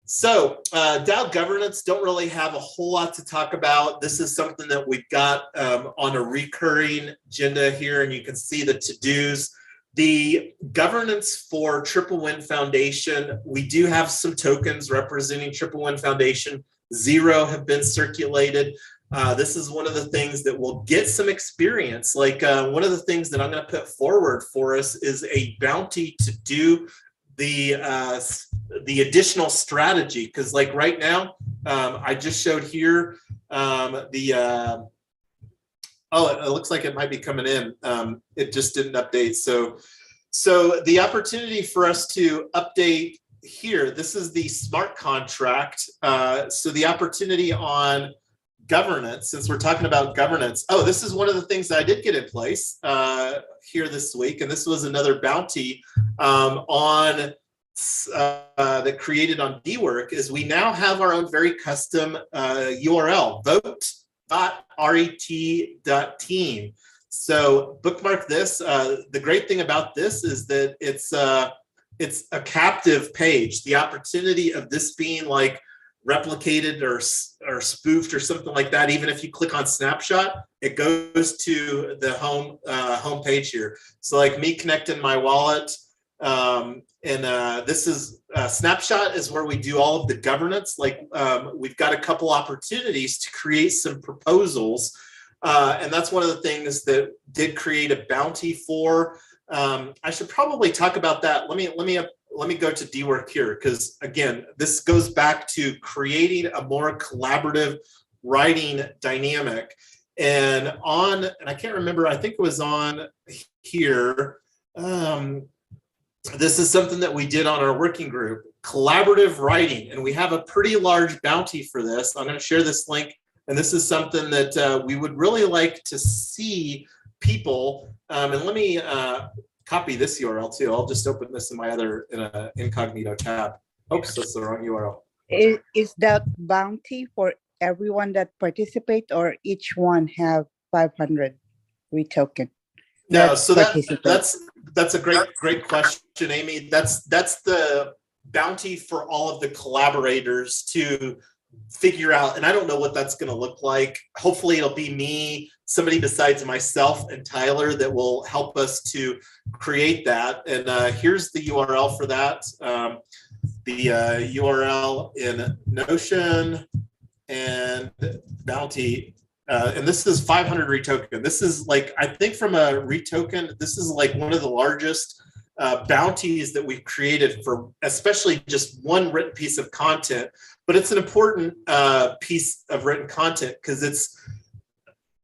So DAO governance, don't really have a whole lot to talk about. This is something that we've got on a recurring agenda here. And you can see the to-dos. The governance for Triple Win Foundation, we do have some tokens representing Triple Win Foundation. 0 have been circulated. This is one of the things that will get some experience. Like one of the things that I'm going to put forward for us is a bounty to do the additional strategy. Because like right now, I just showed here oh, it looks like it might be coming in. It just didn't update. So the opportunity for us to update here, this is the smart contract. So the opportunity on governance, since we're talking about governance. Oh, this is one of the things that I did get in place here this week. And this was another bounty that created on dWork, is we now have our own very custom URL, vote.ret.team. So bookmark this. The great thing about this is that it's a captive page. The opportunity of this being like replicated or spoofed or something like that, even if you click on snapshot, it goes to the home page here. So like me connecting my wallet, this is snapshot is where we do all of the governance. Like we've got a couple opportunities to create some proposals, and that's one of the things that did create a bounty for. I should probably talk about that. Let me go to dWork here, because again, this goes back to creating a more collaborative writing dynamic. And I can't remember, I think it was on here. this is something that we did on our working group, collaborative writing, and we have a pretty large bounty for this. I'm going to share this link, and this is something that we would really like to see people, and let me copy this URL too. I'll just open this in my other incognito tab. Oops, that's the wrong URL. Is that bounty for everyone that participate, or each one have 500 retoken? No, so that's a great question, Amy. That's the bounty for all of the collaborators to figure out, and I don't know what that's going to look like. Hopefully it'll be me, somebody besides myself and Tyler, that will help us to create that. And here's the URL for that. The URL in Notion and bounty. And this is 500 retoken. This is like, I think from a retoken, this is like one of the largest bounties that we've created for especially just one written piece of content. But it's an important piece of written content because it's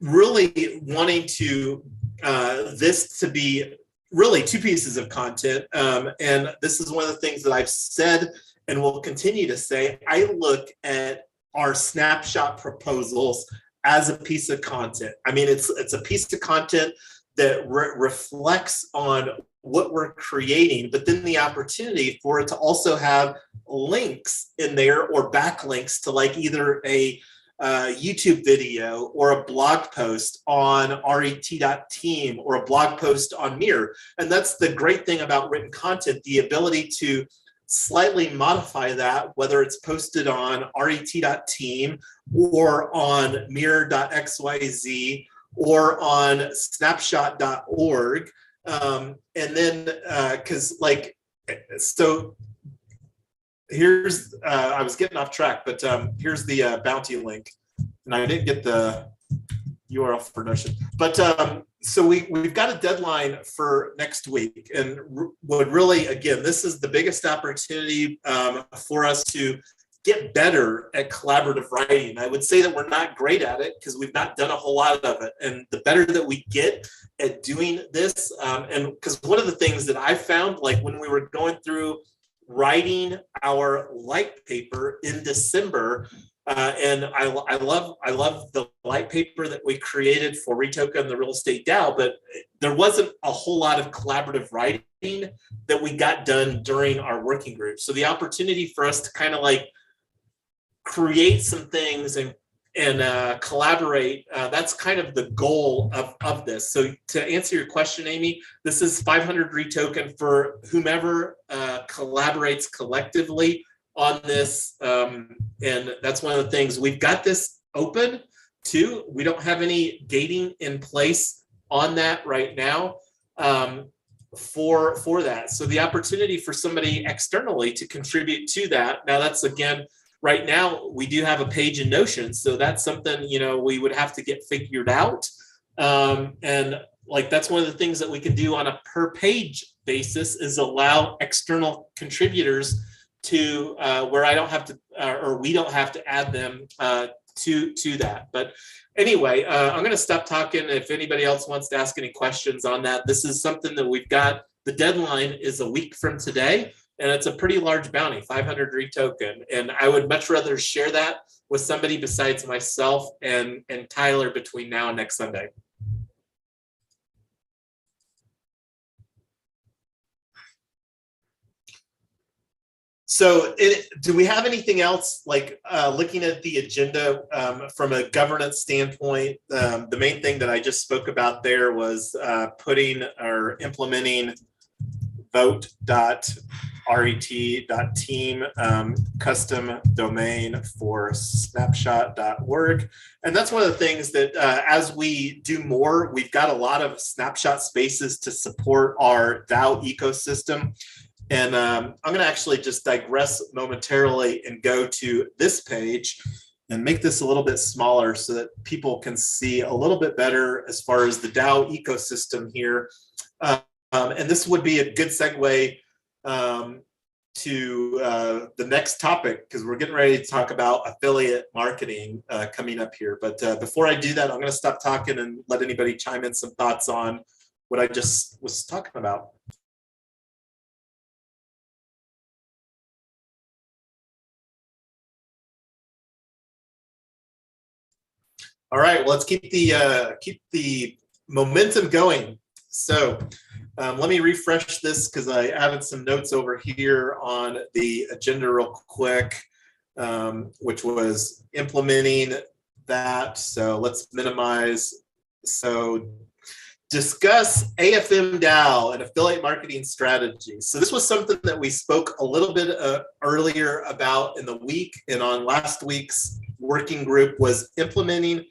really wanting to this to be really two pieces of content. And this is one of the things that I've said and will continue to say. I look at our snapshot proposals as a piece of content. I mean, it's a piece of content that reflects on what we're creating, but then the opportunity for it to also have links in there or backlinks to like either a YouTube video or a blog post on ret.team or a blog post on Mirror. And that's the great thing about written content, the ability to slightly modify that, whether it's posted on ret.team or on mirror.xyz or on snapshot.org. And then, because like, so here's, I was getting off track, but here's the bounty link. And I didn't get the URL for Notion. But so we've got a deadline for next week. And would really, again, this is the biggest opportunity for us to get better at collaborative writing. I would say that we're not great at it because we've not done a whole lot of it. And the better that we get at doing this, and because one of the things that I found, like when we were going through writing our light paper in December, and I love the light paper that we created for Retoken, the real estate DAO, but there wasn't a whole lot of collaborative writing that we got done during our working group. So the opportunity for us to kind of like create some things and collaborate, that's kind of the goal of this. So to answer your question, Amy, this is 500 retoken for whomever collaborates collectively on this. And that's one of the things. We've got this open too. We don't have any gating in place on that right now for that. So the opportunity for somebody externally to contribute to that. Now that's, again, right now we do have a page in Notion. So that's something, you know, we would have to get figured out. And like, that's one of the things that we can do on a per page basis is allow external contributors to where I don't have to, or we don't have to add them to that. But anyway, I'm going to stop talking. If anybody else wants to ask any questions on that, this is something that we've got. The deadline is a week from today, and it's a pretty large bounty, 500 retoken. And I would much rather share that with somebody besides myself and Tyler between now and next Sunday. So do we have anything else, like looking at the agenda from a governance standpoint? The main thing that I just spoke about there was putting or implementing vote.ret.team custom domain for snapshot.org. And that's one of the things that as we do more, we've got a lot of snapshot spaces to support our DAO ecosystem. And I'm going to actually just digress momentarily and go to this page and make this a little bit smaller so that people can see a little bit better as far as the DAO ecosystem here. And this would be a good segue to the next topic, because we're getting ready to talk about affiliate marketing coming up here. But before I do that, I'm going to stop talking and let anybody chime in some thoughts on what I just was talking about. All right, well, let's keep the momentum going. So let me refresh this because I added some notes over here on the agenda real quick, which was implementing that. So let's minimize. So discuss AFM DAO and affiliate marketing strategies. So this was something that we spoke a little bit earlier about in the week, and on last week's working group was implementing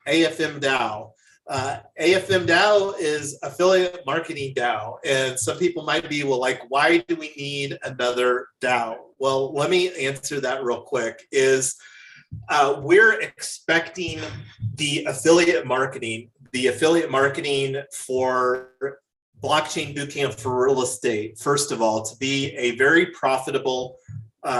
AFM DAO. AFM DAO is affiliate marketing DAO, and some people might be, well, like, why do we need another DAO? Well, let me answer that real quick. We're expecting the affiliate marketing for Blockchain Bootcamp for real estate, first of all, to be a very profitable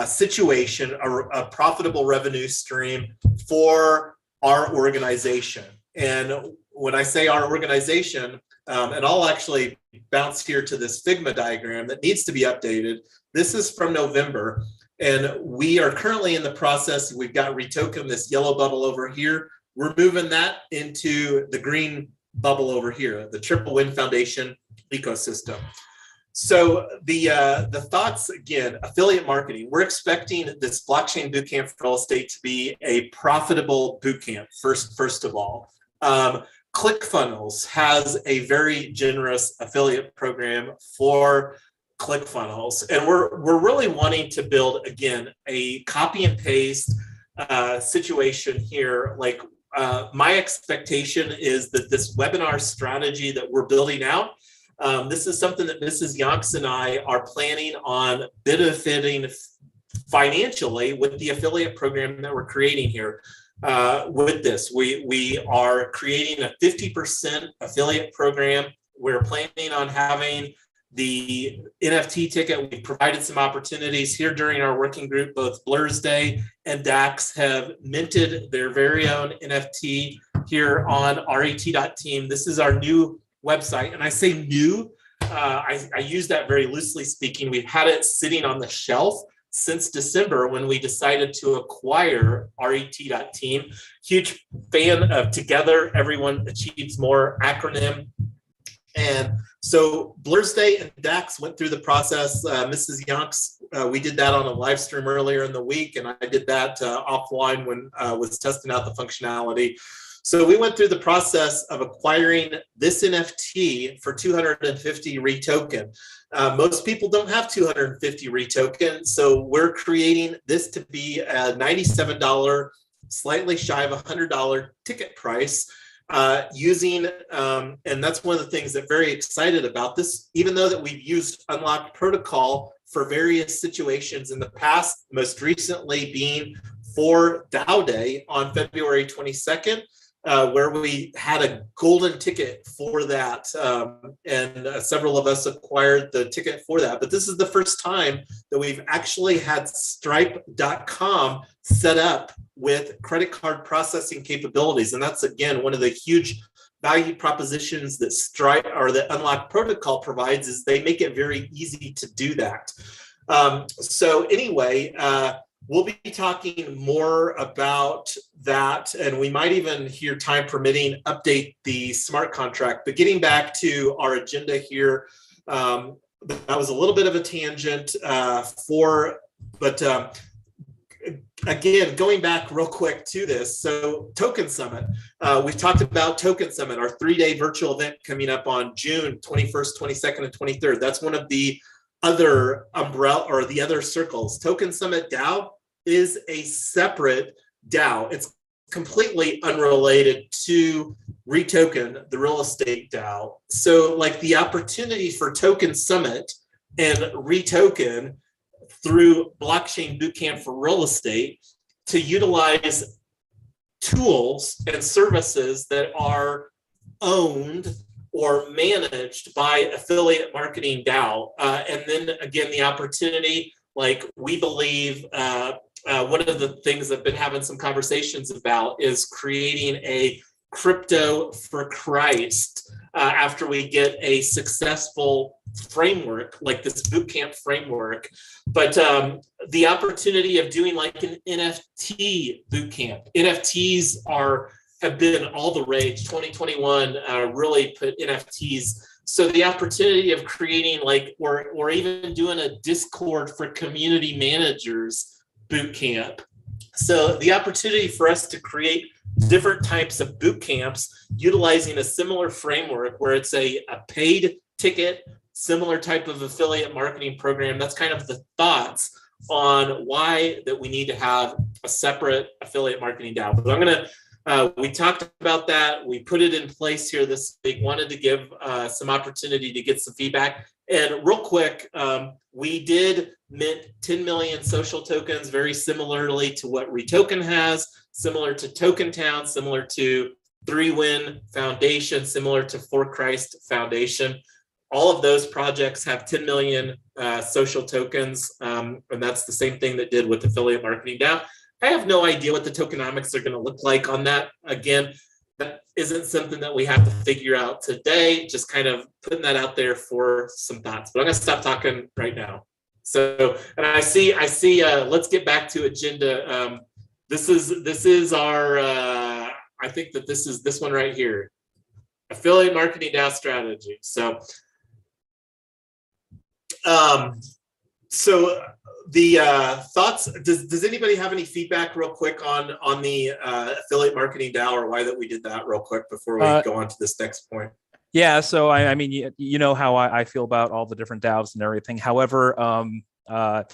situation, a profitable revenue stream for our organization. And when I say our organization, and I'll actually bounce here to this Figma diagram that needs to be updated. This is from November, and we are currently in the process. We've got RETOKEN, this yellow bubble over here. We're moving that into the green bubble over here, the Triple Win Foundation ecosystem. So the thoughts, again, affiliate marketing. We're expecting this Blockchain Bootcamp for real estate to be a profitable bootcamp, first of all. ClickFunnels has a very generous affiliate program for ClickFunnels, and we're really wanting to build, again, a copy and paste situation here. Like my expectation is that this webinar strategy that we're building out, this is something that Mrs. Yonks and I are planning on benefiting financially with the affiliate program that we're creating here. With this, we are creating a 50% affiliate program. We're planning on having the NFT ticket. We provided some opportunities here during our working group. Both Blur's Day and DAX have minted their very own NFT here on RET.team. This is our new website, and I say new. I use that very loosely speaking. We've had it sitting on the shelf since December when we decided to acquire RET.team. Huge fan of Together Everyone Achieves More acronym. And so Blur's Day and DAX went through the process. Mrs. Yonks, we did that on a live stream earlier in the week, and I did that offline when I was testing out the functionality. So we went through the process of acquiring this NFT for 250 RETOKEN. Most people don't have 250 RETOKEN, so we're creating this to be a $97, slightly shy of $100 ticket price, using, and that's one of the things that very excited about this, even though that we've used Unlocked Protocol for various situations in the past, most recently being for DAO Day on February 22nd. Where we had a golden ticket for that, and several of us acquired the ticket for that. But this is the first time that we've actually had Stripe.com set up with credit card processing capabilities. And that's, again, one of the huge value propositions that Stripe or that Unlocked Protocol provides, is they make it very easy to do that. So anyway, we'll be talking more about that, and we might even, here time permitting, update the smart contract. But getting back to our agenda here, that was a little bit of a tangent again, going back real quick to this. So Token Summit, we've talked about Token Summit, our 3-day virtual event coming up on June 21st, 22nd, and 23rd. That's one of the other umbrella or the other circles. Token Summit DAO is a separate DAO. It's completely unrelated to RETOKEN, the real estate DAO. So like the opportunity for Token Summit and RETOKEN through Blockchain Bootcamp for real estate to utilize tools and services that are owned or managed by affiliate marketing DAO. And then again, the opportunity, like we believe, one of the things I've been having some conversations about is creating a crypto for Christ after we get a successful framework like this bootcamp framework. But the opportunity of doing like an NFT bootcamp. NFTs have been all the rage. 2021 really put NFTs. So the opportunity of creating, like, or even doing a Discord for community managers boot camp. So the opportunity for us to create different types of boot camps utilizing a similar framework where it's a paid ticket, similar type of affiliate marketing program. That's kind of the thoughts on why that we need to have a separate affiliate marketing DAO. But I'm going to, we talked about that. We put it in place here this week, wanted to give some opportunity to get some feedback. And real quick, we did mint 10 million social tokens, very similarly to what Retoken has, similar to Token Town, similar to 3Win Foundation, similar to For Christ Foundation. All of those projects have 10 million social tokens, and that's the same thing that did with affiliate marketing DAO. I have no idea what the tokenomics are going to look like on that. Again, that isn't something that we have to figure out today, just kind of putting that out there for some thoughts. But I'm going to stop talking right now. So, and I see, let's get back to agenda. This is our, I think that this is this one right here, affiliate marketing DAO strategy. So, the thoughts, does anybody have any feedback real quick on the affiliate marketing DAO, or why that we did that real quick before we go on to this next point? Yeah, so I mean, you know how I feel about all the different DAOs and everything. However, I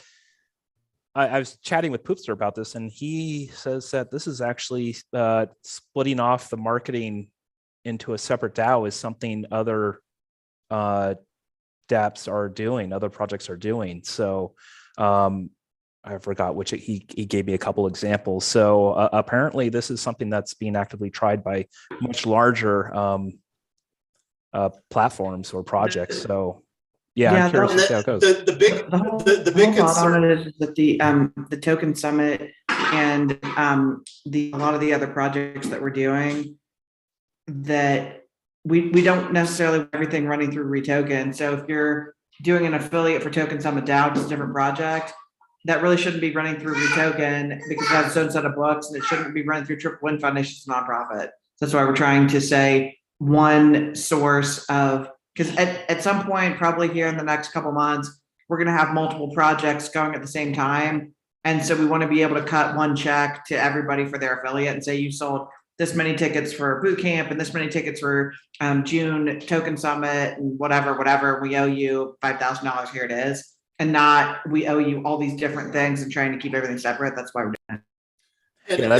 was chatting with Poopster about this, and he says that this is actually splitting off the marketing into a separate DAO is something other dApps are doing, other projects are doing. So I forgot which, he gave me a couple examples. So apparently this is something that's being actively tried by much larger platforms or projects. So yeah, I'm curious to see how it goes. The big concern on it is that the Token Summit and a lot of the other projects that we're doing, that we don't necessarily have everything running through Retoken. So if you're doing an affiliate for Token Summit DAO, it's a different project, that really shouldn't be running through Retoken because it has its own set of books, and it shouldn't be running through 3Win Foundation's nonprofit. That's why we're trying to say one source of, because at some point, probably here in the next couple months, we're going to have multiple projects going at the same time. And so we want to be able to cut one check to everybody for their affiliate and say, you sold this many tickets for boot camp and this many tickets for June Token Summit and whatever, we owe you $5,000, here it is. And not, we owe you all these different things and trying to keep everything separate. That's why we're doing it. And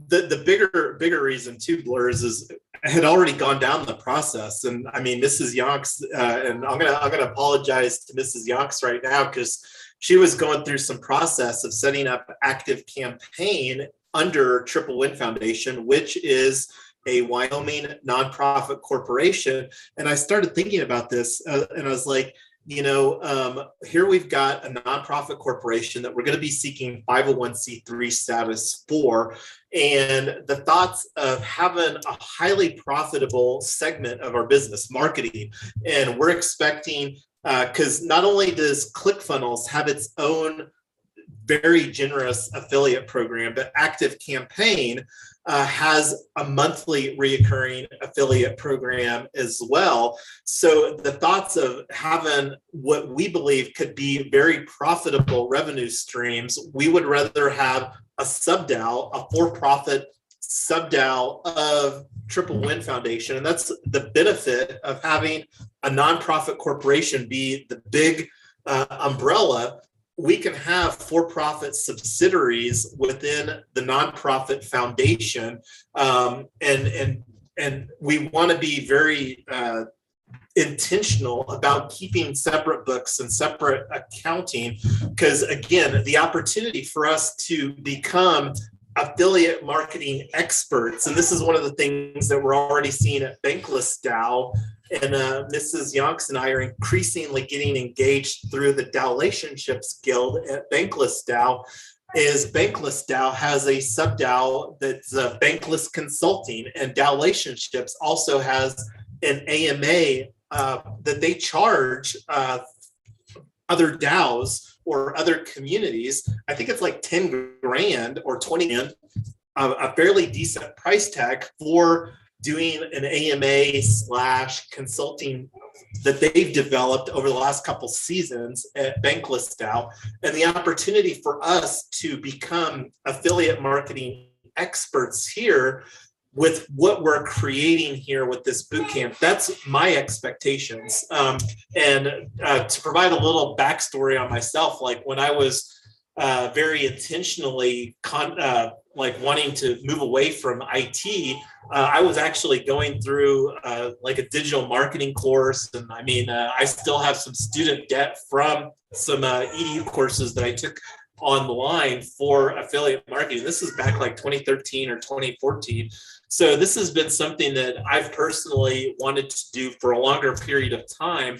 the bigger reason too, Blurs, is I had already gone down the process. And I mean, Mrs. Yonks, and I'm gonna apologize to Mrs. Yonks right now, because she was going through some process of setting up active campaign under 3Win Foundation, which is a Wyoming nonprofit corporation. And I started thinking about this, and I was like, you know, here we've got a nonprofit corporation that we're going to be seeking 501c3 status for, and the thoughts of having a highly profitable segment of our business, marketing, and we're expecting, because not only does ClickFunnels have its own very generous affiliate program, but Active Campaign has a monthly reoccurring affiliate program as well. So the thoughts of having what we believe could be very profitable revenue streams, we would rather have a sub-DAO, a for-profit sub-DAO of 3Win Foundation. And that's the benefit of having a nonprofit corporation be the big umbrella. We can have for-profit subsidiaries within the nonprofit foundation, and we want to be very intentional about keeping separate books and separate accounting, because again, the opportunity for us to become affiliate marketing experts, and this is one of the things that we're already seeing at Bankless DAO, and Mrs. Yonks and I are increasingly getting engaged through the DAOlationships Guild at Bankless DAO, is Bankless DAO has a sub-DAO that's Bankless Consulting, and DAOlationships also has an AMA that they charge other DAOs or other communities. I think it's like 10 grand or 20 grand a fairly decent price tag for doing an AMA/consulting that they've developed over the last couple seasons at Bankless DAO, and the opportunity for us to become affiliate marketing experts here with what we're creating here with this bootcamp. That's my expectations. And to provide a little backstory on myself, like when I was very intentionally wanting to move away from IT, I was actually going through like a digital marketing course. And I mean, I still have some student debt from some EDU courses that I took on the line for affiliate marketing. This is back like 2013 or 2014. So this has been something that I've personally wanted to do for a longer period of time.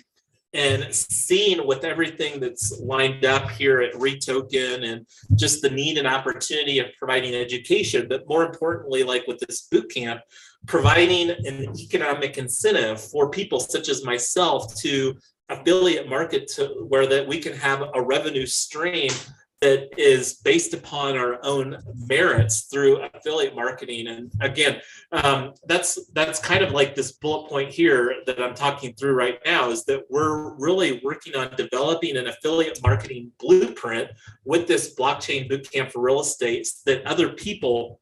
And seeing with everything that's lined up here at RETOKEN and just the need and opportunity of providing education, but more importantly, like with this bootcamp, providing an economic incentive for people such as myself to affiliate market to where that we can have a revenue stream that is based upon our own merits through affiliate marketing. And again, that's kind of like this bullet point here that I'm talking through right now, is that we're really working on developing an affiliate marketing blueprint with this blockchain bootcamp for real estate that other people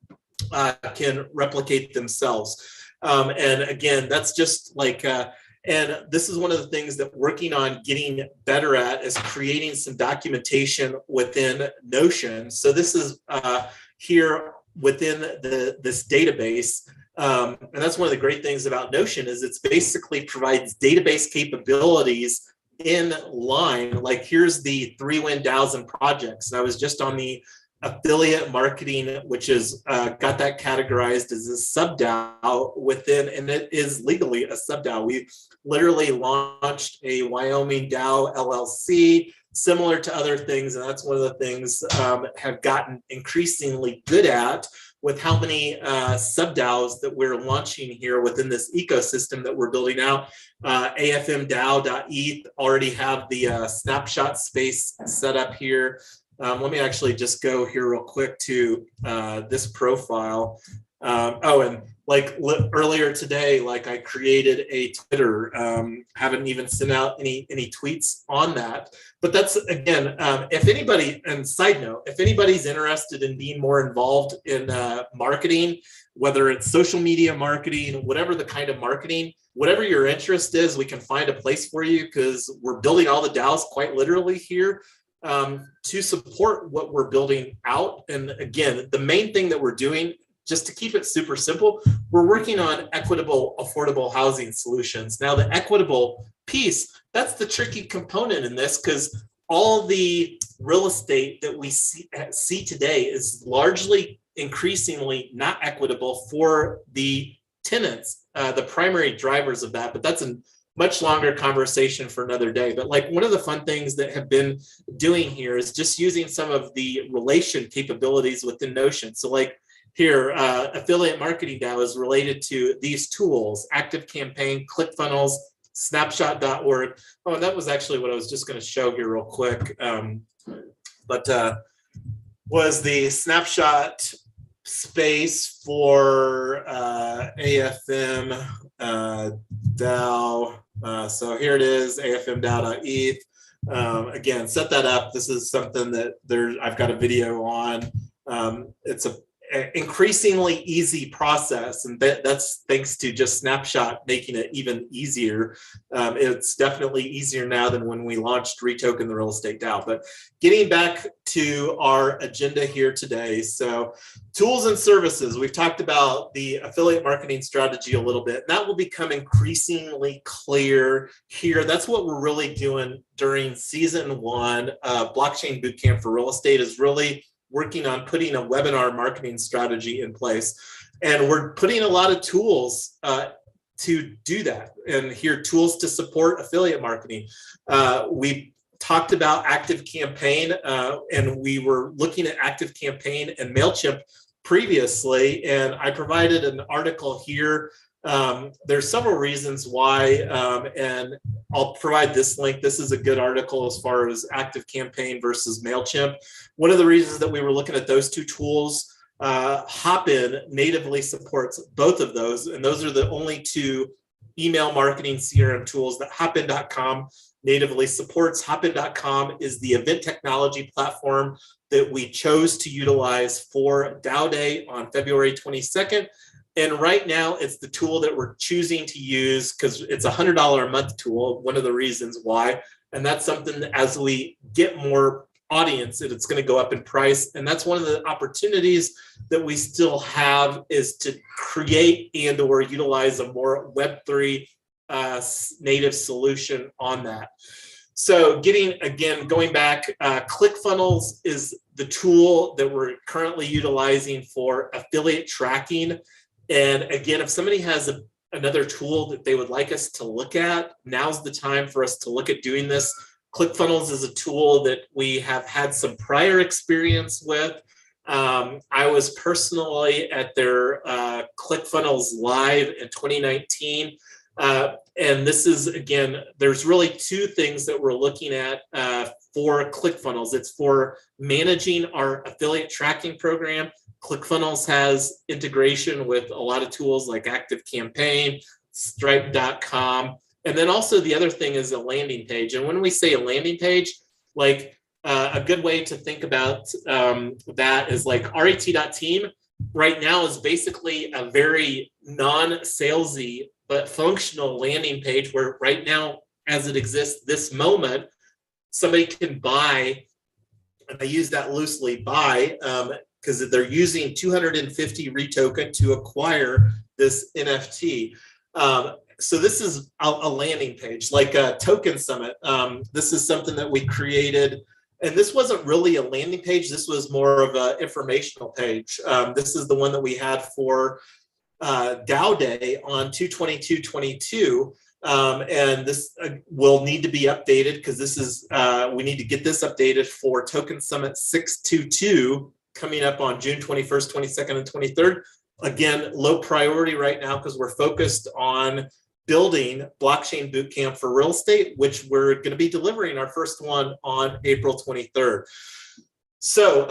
can replicate themselves. And again, that's just like, and this is one of the things that working on getting better at is creating some documentation within Notion. So this is here within this database. And that's one of the great things about Notion is it's basically provides database capabilities in line. Like here's the 3-win DAOs and projects. And I was just on the affiliate marketing, which is got that categorized as a sub-DAO within, and it is legally a sub-DAO. We literally launched a Wyoming DAO LLC, similar to other things, and that's one of the things have gotten increasingly good at with how many sub-DAOs that we're launching here within this ecosystem that we're building out. AFMDAO.eth already have the snapshot space set up here. Let me actually just go here real quick to this profile. And like earlier today, like I created a Twitter, haven't even sent out any tweets on that. But that's, again, if anybody, and side note, if anybody's interested in being more involved in marketing, whether it's social media marketing, whatever the kind of marketing, whatever your interest is, we can find a place for you, because we're building all the DAOs quite literally here to support what we're building out. And again, the main thing that we're doing, just to keep it super simple, we're working on equitable, affordable housing solutions. Now, the equitable piece, that's the tricky component in this, because all the real estate that we see today is largely increasingly not equitable for the tenants, the primary drivers of that. But that's a much longer conversation for another day. But like one of the fun things that have been doing here is just using some of the relation capabilities within Notion. So like here, affiliate marketing DAO is related to these tools: ActiveCampaign, ClickFunnels, Snapshot.org. Oh, and that was actually what I was just going to show here real quick. Was the Snapshot space for AFM DAO. So here it is, AFMDAO.eth. Again, set that up. This is something that I've got a video on. It's a increasingly easy process, and that's thanks to just Snapshot making it even easier. It's definitely easier now than when we launched RETOKEN, the real estate DAO. But getting back to our agenda here today, so tools and services. We've talked about the affiliate marketing strategy a little bit. That will become increasingly clear here. That's what we're really doing during season 1 of Blockchain Bootcamp for Real Estate, is really working on putting a webinar marketing strategy in place. And we're putting a lot of tools to do that. And here, tools to support affiliate marketing. We talked about ActiveCampaign, and we were looking at ActiveCampaign and MailChimp previously, and I provided an article here. There's several reasons why, and I'll provide this link. This is a good article as far as ActiveCampaign versus MailChimp. One of the reasons that we were looking at those two tools Hopin natively supports both of those, and those are the only two email marketing CRM tools that Hopin.com natively supports. Hopin.com is the event technology platform that we chose to utilize for DAO Day on February 22nd. And right now, it's the tool that we're choosing to use because it's a $100 a month tool, one of the reasons why. And that's something that as we get more audience, it's going to go up in price. And that's one of the opportunities that we still have is to create and or utilize a more Web3 native solution on that. So going back, ClickFunnels is the tool that we're currently utilizing for affiliate tracking. And again, if somebody has another tool that they would like us to look at, now's the time for us to look at doing this. ClickFunnels is a tool that we have had some prior experience with. I was personally at their ClickFunnels Live in 2019. And this is, again, there's really two things that we're looking at for ClickFunnels. It's for managing our affiliate tracking program. ClickFunnels has integration with a lot of tools like ActiveCampaign, Stripe.com. And then also the other thing is a landing page. And when we say a landing page, like a good way to think about that is like RET.team right now is basically a very non-salesy but functional landing page where right now, as it exists this moment, somebody can buy, and I use that loosely, buy, because they're using 250 retoken to acquire this NFT. So this is a landing page, like a Token Summit. This is something that we created, and this wasn't really a landing page. This was more of an informational page. This is the one that we had for DAO Day on 2/22/22. And this will need to be updated because this is, we need to get this updated for Token Summit 6/22 coming up on June 21st, 22nd, and 23rd. Again, low priority right now because we're focused on building Blockchain Bootcamp for real estate, which we're going to be delivering our first one on April 23rd. So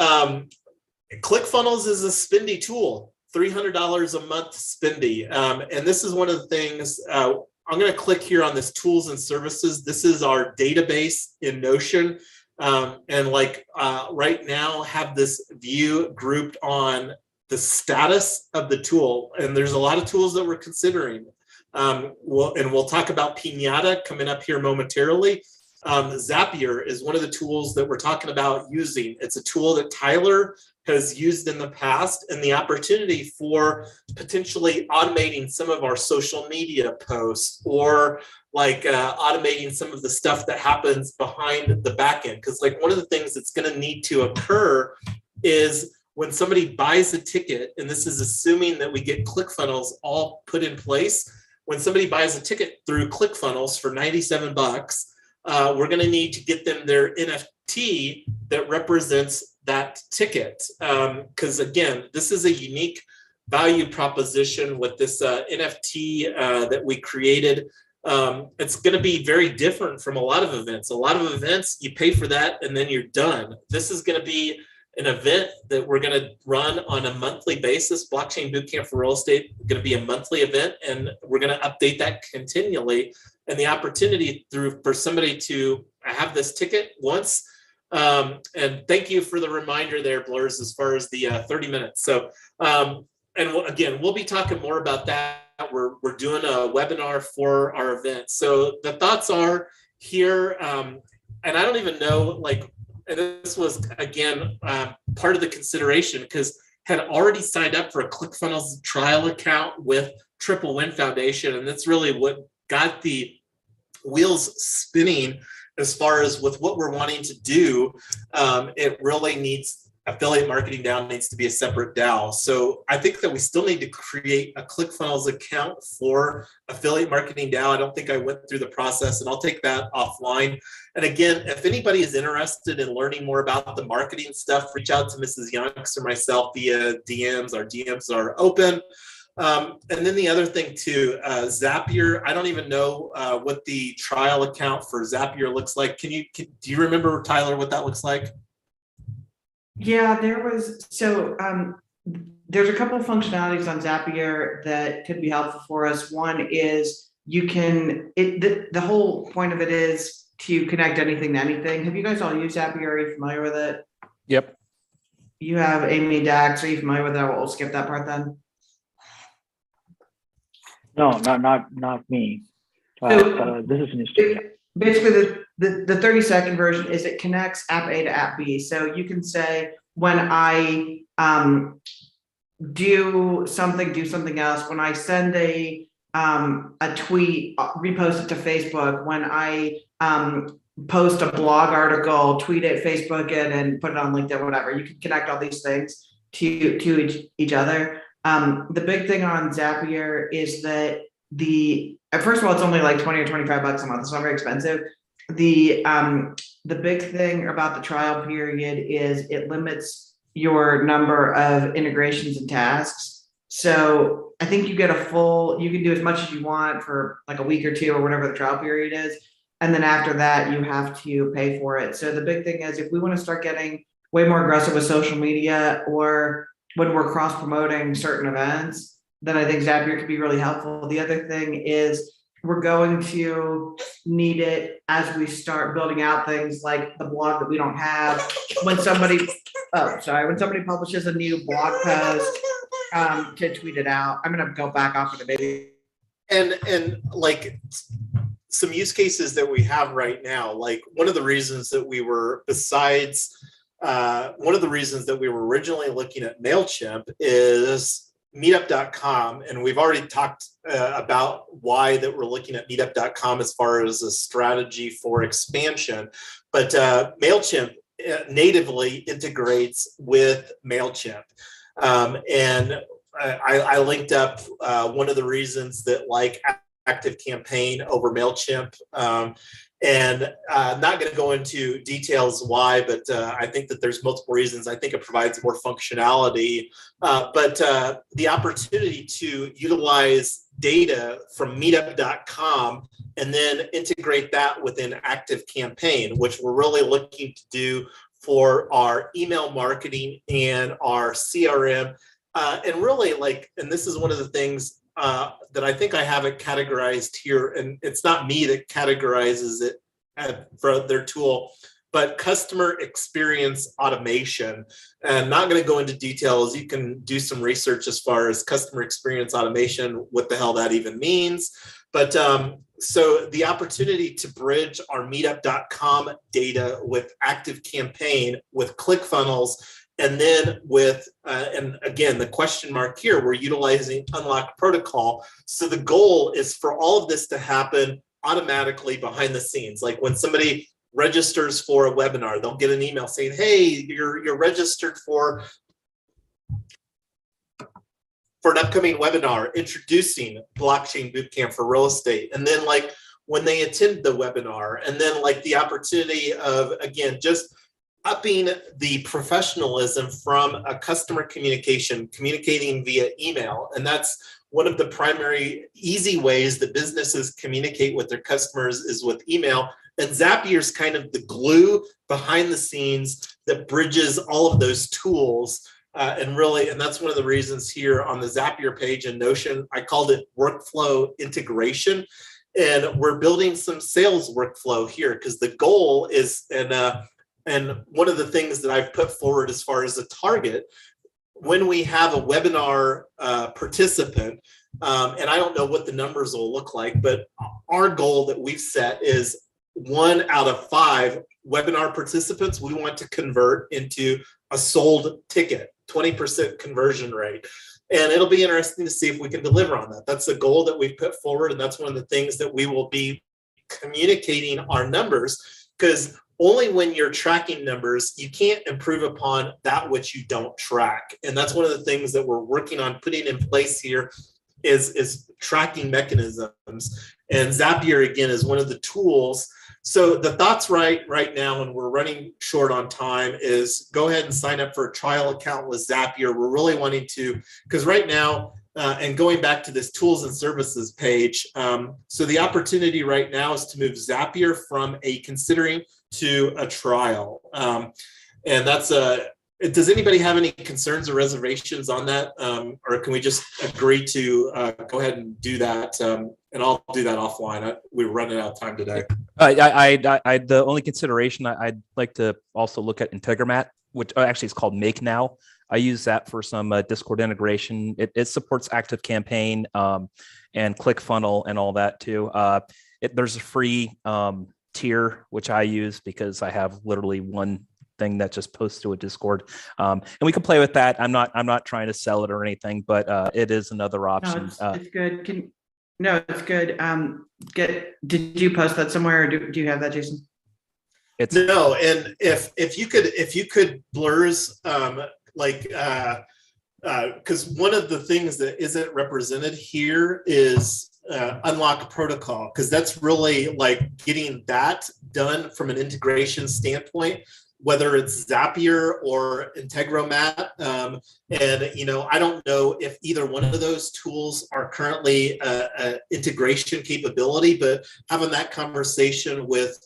ClickFunnels is a spendy tool, $300 a month spendy. And this is one of the things, I'm going to click here on this tools and services. This is our database in Notion. And like right now have this view grouped on the status of the tool. And there's a lot of tools that we're considering. We'll talk about Pinata coming up here momentarily. Zapier is one of the tools that we're talking about using. It's a tool that Tyler has used in the past, and the opportunity for potentially automating some of our social media posts or like automating some of the stuff that happens behind the back end. Because like one of the things that's going to need to occur is when somebody buys a ticket, and this is assuming that we get ClickFunnels all put in place, when somebody buys a ticket through ClickFunnels for $97, we're going to need to get them their NFT that represents that ticket. Because again, this is a unique value proposition with this NFT that we created. It's going to be very different from a lot of events. A lot of events, you pay for that and then you're done. This is going to be an event that we're going to run on a monthly basis. Blockchain Bootcamp for Real Estate is going to be a monthly event, and we're going to update that continually. And the opportunity for somebody to have this ticket once. And thank you for the reminder there, Blurs, as far as the 30 minutes. So, again, we'll be talking more about that. We're doing a webinar for our event. So the thoughts are here, and I don't even know, like, and this was, again, part of the consideration because had already signed up for a ClickFunnels trial account with Triple Win Foundation. And that's really what got the wheels spinning as far as with what we're wanting to do. It really needs, affiliate marketing DAO needs to be a separate DAO. So I think that we still need to create a ClickFunnels account for affiliate marketing DAO. I don't think I went through the process, and I'll take that offline. And again, if anybody is interested in learning more about the marketing stuff, reach out to Mrs. Yonks or myself via DMs. Our DMs are open. And then the other thing too, Zapier, I don't even know what the trial account for Zapier looks like. Do you remember, Tyler, what that looks like? Yeah, there was, so there's a couple of functionalities on Zapier that could be helpful for us. One is you can, the whole point of it is to connect anything to anything. Have you guys all used Zapier? Are you familiar with it? Yep. You have Amy, Dax, are you familiar with that? We'll skip that part then. No, not me. This is news to me. Basically, the 30-second version is it connects app A to app B. So you can say, when I do something else. When I send a tweet, repost it to Facebook. When I post a blog article, tweet it, Facebook it, and put it on LinkedIn, whatever. You can connect all these things to each other. The big thing on Zapier is that first of all, it's only like 20 or 25 bucks a month. It's not very expensive. The big thing about the trial period is it limits your number of integrations and tasks. So I think you get you can do as much as you want for like a week or two or whatever the trial period is. And then after that, you have to pay for it. So the big thing is, if we want to start getting way more aggressive with social media, or when we're cross promoting certain events, then I think Zapier could be really helpful. The other thing is, we're going to need it as we start building out things like the blog that we don't have. When somebody publishes a new blog post, to tweet it out. I'm gonna go back off of the baby. And like some use cases that we have right now, like one of the reasons that we were originally looking at MailChimp is meetup.com, and we've already talked about why that we're looking at meetup.com as far as a strategy for expansion. But MailChimp natively integrates with MailChimp. And I linked up one of the reasons that like ActiveCampaign over MailChimp. And I'm not going to go into details why, but I think that there's multiple reasons. I think it provides more functionality, but the opportunity to utilize data from meetup.com and then integrate that within ActiveCampaign, which we're really looking to do for our email marketing and our CRM. And really and this is one of the things that I think I have it categorized here, and it's not me that categorizes it for their tool, but customer experience automation. And I'm not going to go into details. You can do some research as far as customer experience automation, what the hell that even means. But so the opportunity to bridge our meetup.com data with ActiveCampaign, with ClickFunnels, and then with, and again, the question mark here, we're utilizing Unlock Protocol. So the goal is for all of this to happen automatically behind the scenes. Like when somebody registers for a webinar, they'll get an email saying, hey, you're registered for an upcoming webinar introducing Blockchain Bootcamp for real estate. And then when they attend the webinar, and then the opportunity of, again, just upping the professionalism from a customer communicating via email. And that's one of the primary easy ways that businesses communicate with their customers is with email. And Zapier is kind of the glue behind the scenes that bridges all of those tools. And that's one of the reasons here on the Zapier page in Notion, I called it workflow integration. And we're building some sales workflow here because the goal is, and one of the things that I've put forward as far as a target, when we have a webinar participant, and I don't know what the numbers will look like, but our goal that we've set is 1 out of 5 webinar participants we want to convert into a sold ticket, 20% conversion rate. And it'll be interesting to see if we can deliver on that. That's the goal that we've put forward. And that's one of the things that we will be communicating our numbers, because only when you're tracking numbers, you can't improve upon that which you don't track. And that's one of the things that we're working on putting in place here is tracking mechanisms. And Zapier, again, is one of the tools. So the thoughts right now, and we're running short on time, is go ahead and sign up for a trial account with Zapier. We're really wanting to, because right now, and going back to this tools and services page, so the opportunity right now is to move Zapier from a considering to a trial. And that's does anybody have any concerns or reservations on that? Or can we just agree to go ahead and do that? And I'll do that offline. We're running out of time today. The only consideration I'd like to also look at Integromat, which actually is called Make Now. I use that for some Discord integration. It supports ActiveCampaign and ClickFunnels and all that too. There's a free tier, which I use because I have literally one thing that just posts to a Discord, and we can play with that. I'm not trying to sell it or anything, but it is another option. No, it's good. It's good. Did you post that somewhere, or do you have that, Jason? No, and if you could blurs because one of the things that isn't represented here is unlock protocol, because that's really like getting that done from an integration standpoint, whether it's Zapier or Integromat. And, I don't know if either one of those tools are currently integration capability, but having that conversation with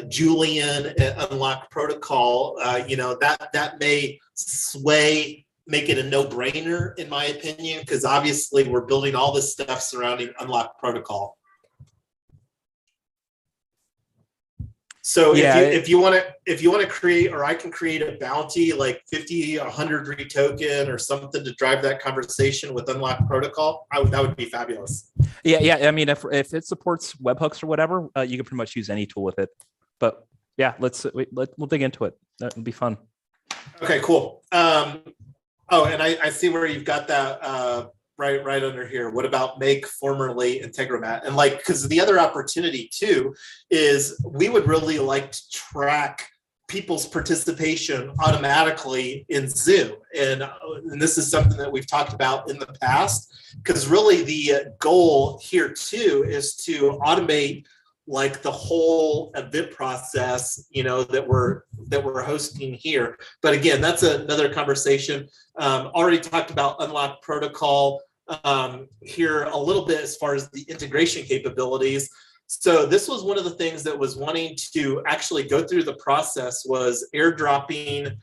Julian at Unlock Protocol, that may make it a no-brainer, in my opinion, because obviously we're building all this stuff surrounding Unlock Protocol. So if you want to create, or I can create a bounty like 50, 100 retoken or something to drive that conversation with Unlock Protocol, that would be fabulous. Yeah. I mean, if it supports webhooks or whatever, you can pretty much use any tool with it. But yeah, we'll dig into it. That would be fun. Okay, cool. And I see where you've got that right under here. What about Make, formerly Integromat? And because the other opportunity too is we would really like to track people's participation automatically in Zoom. And this is something that we've talked about in the past, because really the goal here too is to automate the whole event process, that we're hosting here. But again, that's another conversation. Already talked about Unlock Protocol here a little bit as far as the integration capabilities. So this was one of the things that was wanting to actually go through the process, was airdropping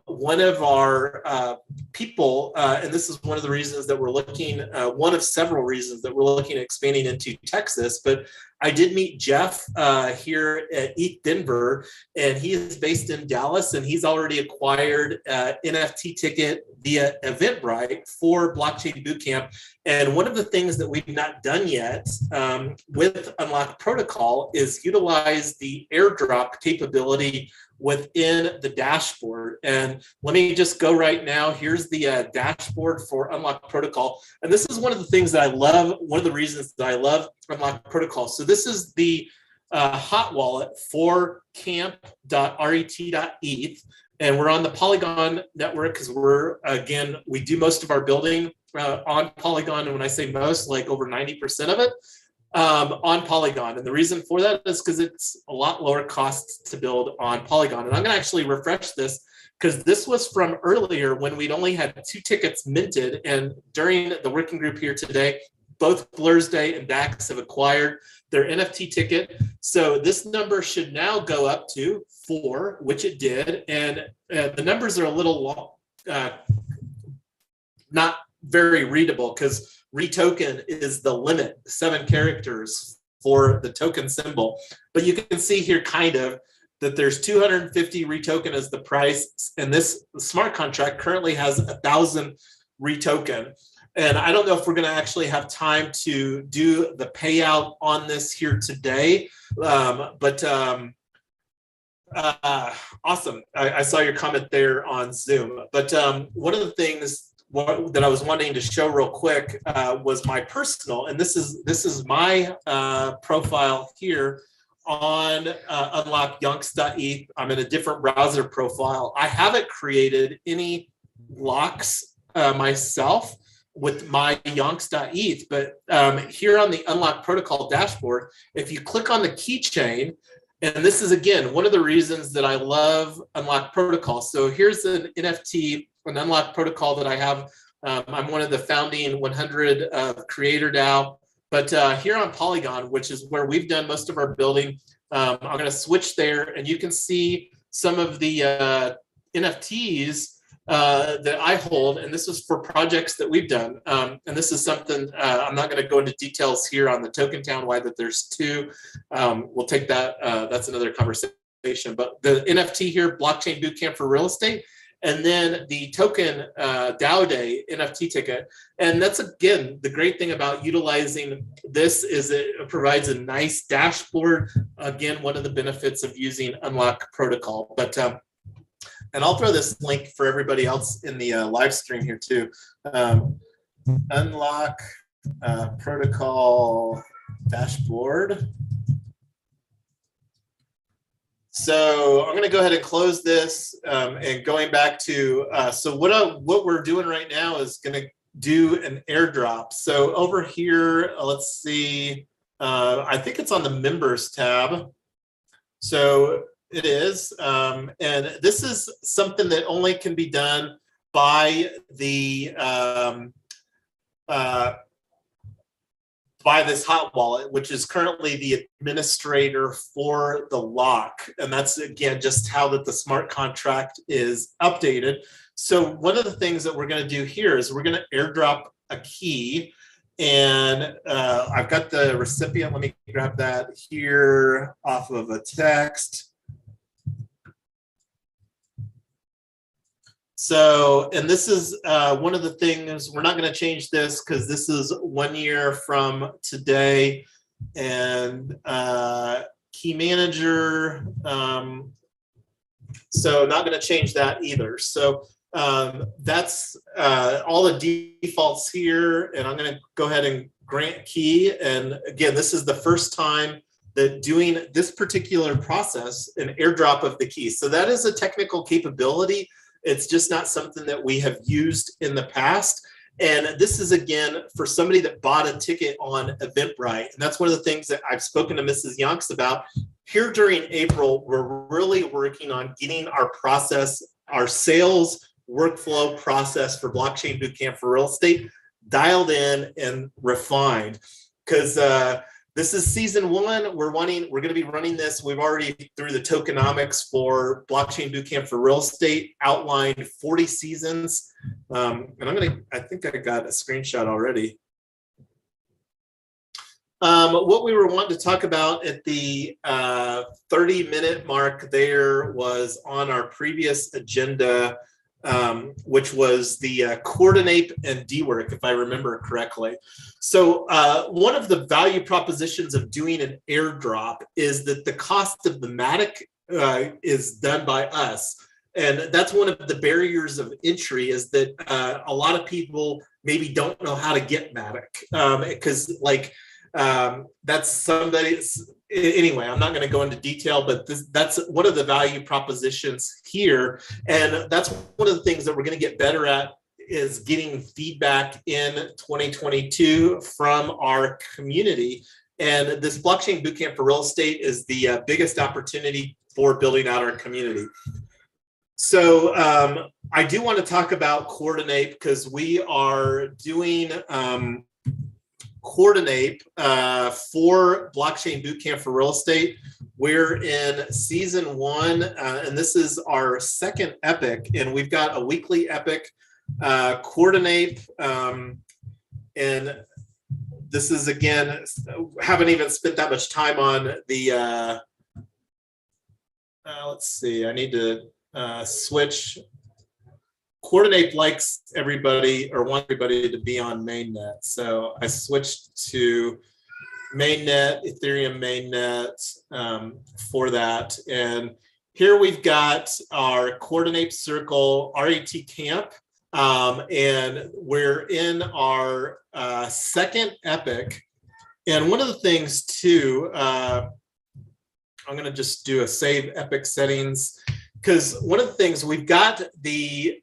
one of our people, and this is one of the reasons that we're looking, one of several reasons that we're looking at expanding into Texas. But I did meet Jeff here at ETH Denver, and he is based in Dallas, and he's already acquired an NFT ticket via Eventbrite for Blockchain Bootcamp. And one of the things that we've not done yet with Unlock Protocol is utilize the airdrop capability within the dashboard. And let me just go right now. Here's the dashboard for Unlock Protocol. And this is one of the things that I love, one of the reasons that I love Unlock Protocol. So this is the hot wallet for camp.ret.eth. And we're on the Polygon network because we do most of our building on Polygon. And when I say most, over 90% of it on Polygon. And the reason for that is because it's a lot lower costs to build on Polygon. And I'm going to actually refresh this, because this was from earlier when we'd only had 2 tickets minted. And during the working group here today, both Blur's Day and Dax have acquired their NFT ticket. So this number should now go up to 4, which it did. And the numbers are a little long, not very readable, because retoken is the limit, 7 characters for the token symbol. But you can see here that there's 250 retoken as the price, and this smart contract currently has 1,000 retoken. And I don't know if we're going to actually have time to do the payout on this here today, but awesome. I saw your comment there on Zoom. But one of the things that I was wanting to show real quick was my personal, and this is my profile here on unlockYonks.eth. I'm in a different browser profile. I haven't created any locks myself with my Yonks.eth, but here on the Unlock Protocol dashboard, if you click on the keychain, and this is again one of the reasons that I love Unlock Protocol. So here's an NFT, an Unlock Protocol that I have. I'm one of the founding 100 of Creator DAO. But here on Polygon, which is where we've done most of our building, I'm going to switch there, and you can see some of the NFTs that I hold, and this was for projects that we've done. And this is something, I'm not going to go into details here on the token town, why that there's two. We'll take that, that's another conversation. But the NFT here, Blockchain Bootcamp for Real Estate, and then the token DAO Day NFT ticket. And that's, again, the great thing about utilizing this is it provides a nice dashboard. Again, one of the benefits of using Unlock Protocol. But and I'll throw this link for everybody else in the live stream here too. Unlock Protocol dashboard. So I'm going to go ahead and close this and going back to, so what we're doing right now is going to do an airdrop. So over here, let's see, I think it's on the members tab. So it is, and this is something that only can be done by the by this hot wallet, which is currently the administrator for the lock. And that's, again, just how that the smart contract is updated. So one of the things that we're going to do here is we're going to airdrop a key. And I've got the recipient. Let me grab that here off of a text. So, and this is one of the things, we're not going to change this because this is 1 year from today. And key manager, so not going to change that either. So that's all the defaults here. And I'm going to go ahead and grant key. And again, this is the first time that doing this particular process, an airdrop of the key. So that is a technical capability. It's just not something that we have used in the past. And this is, again, for somebody that bought a ticket on Eventbrite. And that's one of the things that I've spoken to Mrs. Yonks about. Here during April, we're really working on getting our process, our sales workflow process for Blockchain Bootcamp for Real Estate dialed in and refined. Because this is season 1. We're going to be running this. We've already, through the tokenomics for Blockchain Bootcamp for Real Estate, outlined 40 seasons. And I think I got a screenshot already. What we were wanting to talk about at the 30-minute mark there was on our previous agenda, which was the coordinate and dework, if I remember correctly. So one of the value propositions of doing an airdrop is that the cost of the Matic is done by us. And that's one of the barriers of entry, is that a lot of people maybe don't know how to get Matic because that's somebody's. Anyway, I'm not going to go into detail, but that's one of the value propositions here. And that's one of the things that we're going to get better at, is getting feedback in 2022 from our community. And this Blockchain Bootcamp for Real Estate is the biggest opportunity for building out our community. So I do want to talk about Coordinate, because we are doing Coordinate for Blockchain Bootcamp for Real Estate. We're in season 1, and this is our second epic, and we've got a weekly epic, Coordinate, and this is, again, haven't even spent that much time on the, let's see, I need to switch. Coordinate likes everybody, or want everybody to be on mainnet. So I switched to mainnet, Ethereum mainnet for that. And here we've got our Coordinate Circle RETCAMP. And we're in our second epic. And one of the things too, I'm going to just do a save epic settings, because one of the things, we've got the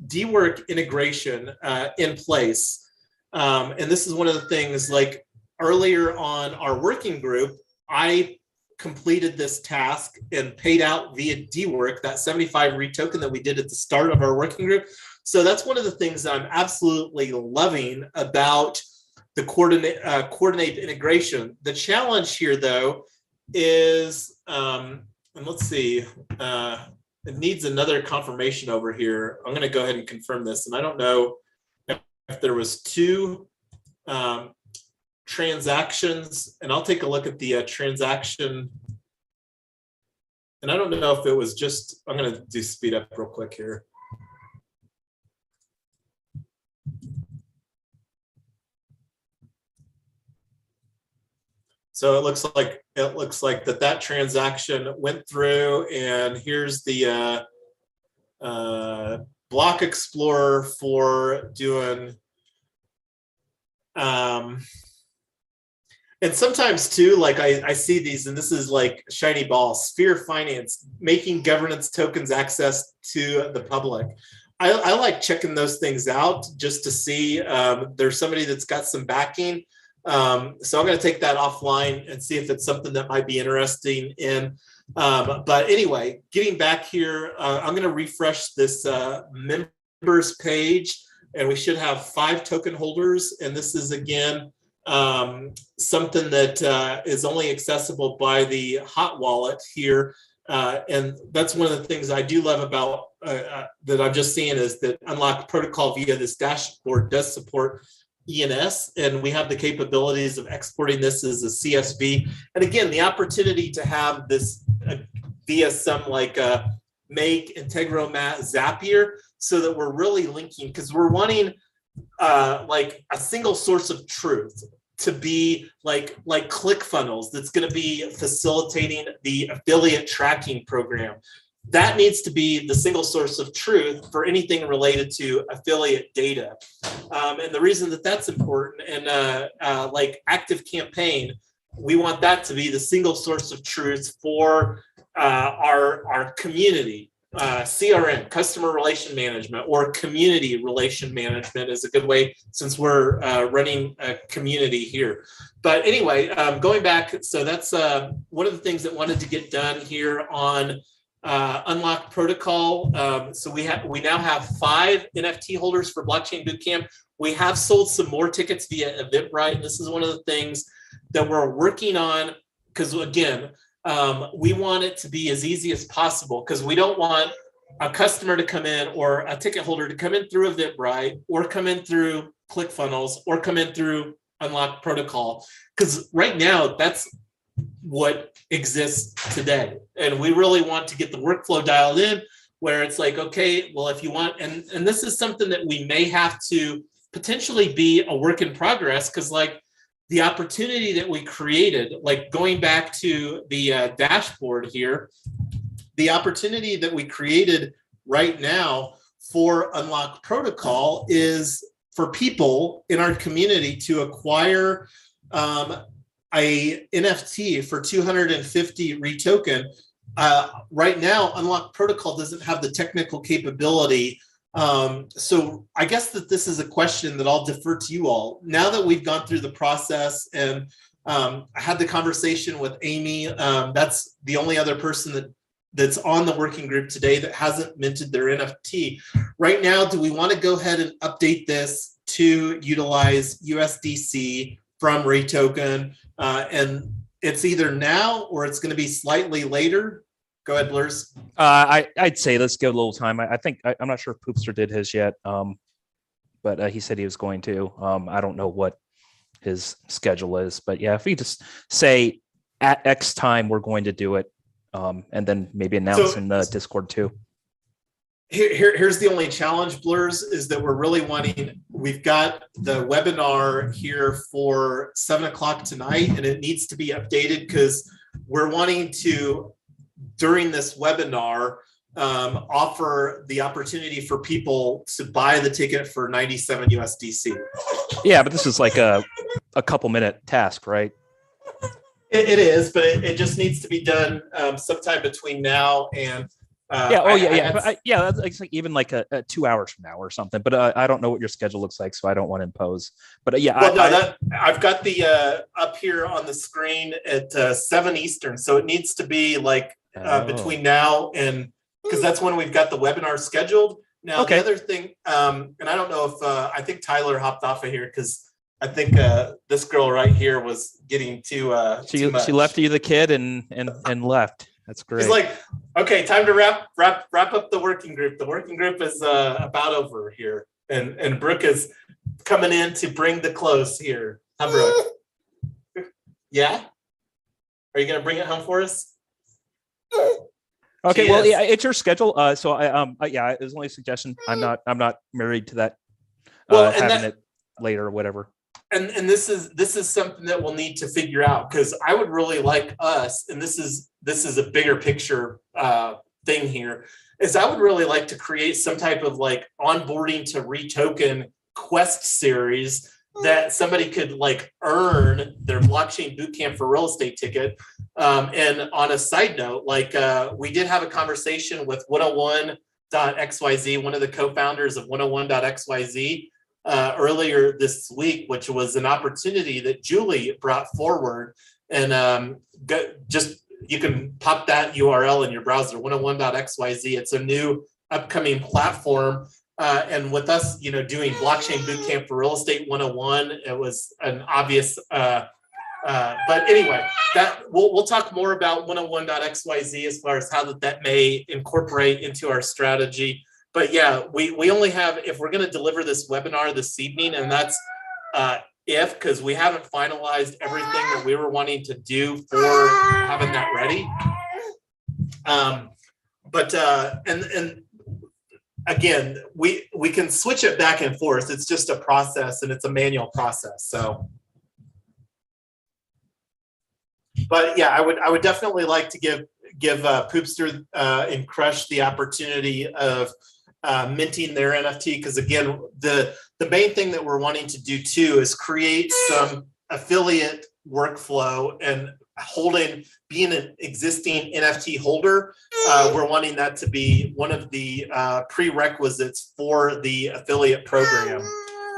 dework integration in place. And this is one of the things, like earlier on our working group, I completed this task and paid out via dework, that 75 retoken that we did at the start of our working group. So that's one of the things that I'm absolutely loving about the coordinate integration. The challenge here, though, is, and let's see, it needs another confirmation over here. I'm going to go ahead and confirm this. And I don't know if there was two transactions, and I'll take a look at the transaction. And I don't know if it was just, I'm going to do speed up real quick here. So it looks like that transaction went through, and here's the block explorer for doing. And sometimes too, like I see these, and this is like shiny ball, Sphere Finance, making governance tokens access to the public. I like checking those things out just to see there's somebody that's got some backing. So I'm going to take that offline and see if it's something that might be interesting in. But anyway, getting back here, I'm going to refresh this members page, and we should have 5 token holders. And this is, again, something that is only accessible by the hot wallet here. And that's one of the things I do love about that I'm just seeing is that Unlock Protocol via this dashboard does support ENS, and we have the capabilities of exporting this as a CSV. And again, the opportunity to have this via some like Make, Integromat, Zapier, so that we're really linking, because we're wanting like a single source of truth to be like ClickFunnels that's going to be facilitating the affiliate tracking program. That needs to be the single source of truth for anything related to affiliate data. And the reason that that's important, and like Active Campaign, we want that to be the single source of truth for our community. CRM, customer relation management, or community relation management is a good way, since we're running a community here. But anyway, going back, so that's one of the things that wanted to get done here on Unlock Protocol. So we now have 5 NFT holders for Blockchain Bootcamp. We have sold some more tickets via Eventbrite, and this is one of the things that we're working on, because again, we want it to be as easy as possible, because we don't want a customer to come in or a ticket holder to come in through Eventbrite or come in through ClickFunnels or come in through Unlock Protocol, because right now that's what exists today. And we really want to get the workflow dialed in where it's like, okay, well, if you want, and this is something that we may have to potentially be a work in progress, because like the opportunity that we created, like going back to the dashboard here, the opportunity that we created right now for Unlock Protocol is for people in our community to acquire a NFT for 250 retoken. Right now, Unlock Protocol doesn't have the technical capability. So I guess that this is a question that I'll defer to you all. Now that we've gone through the process, and I had the conversation with Amy, that's the only other person that's on the working group today that hasn't minted their NFT. Right now, do we want to go ahead and update this to utilize USDC from Retoken? And it's either now or it's going to be slightly later. Go ahead, Blurs. I'd say let's give a little time. I think I'm not sure if Poopster did his yet, but he said he was going to. I don't know what his schedule is, but yeah, if we just say at X time we're going to do it, and then maybe announce in the Discord too. Here's the only challenge, Blurs, is that we're really wanting, we've got the webinar here for 7 o'clock tonight, and it needs to be updated because we're wanting to, during this webinar, offer the opportunity for people to buy the ticket for 97 USDC. Yeah, but this is like a couple minute task, right? It is, but it just needs to be done sometime between now and that's like even like a 2 hours from now or something. But I don't know what your schedule looks like, so I don't want to impose. But I've got the up here on the screen at 7 Eastern, so it needs to be like between now and, because that's when we've got the webinar scheduled. Now the other thing, and I don't know if I think Tyler hopped off of here because I think this girl right here was getting too much. She left you the kid and left. That's great. He's like, okay, time to wrap up the working group. The working group is about over here, and Brooke is coming in to bring the close here. Huh, Brooke? Yeah. Are you gonna bring it home for us? Okay, well, yeah, it's your schedule. So yeah, it was only a suggestion. I'm not married to that. Having it later or whatever. And this is something that we'll need to figure out, because I would really like us, and this is a bigger picture thing here, is I would really like to create some type of like onboarding to retoken quest series that somebody could like earn their blockchain bootcamp for real estate ticket. And on a side note, like we did have a conversation with 101.xyz, one of the co-founders of 101.xyz earlier this week, which was an opportunity that Julie brought forward. And you can pop that URL in your browser, 101.xyz. It's a new upcoming platform. And with us, doing blockchain bootcamp for real estate 101, it was an obvious, but anyway, that we'll talk more about 101.xyz as far as how that may incorporate into our strategy. But yeah, we only have, if we're going to deliver this webinar this evening, and that's because we haven't finalized everything that we were wanting to do for having that ready. And again, we can switch it back and forth. It's just a process, and it's a manual process. So, but yeah, I would definitely like to give Poopster and Crush the opportunity of minting their NFT, because again, the main thing that we're wanting to do too is create some affiliate workflow, and being an existing NFT holder, we're wanting that to be one of the prerequisites for the affiliate program.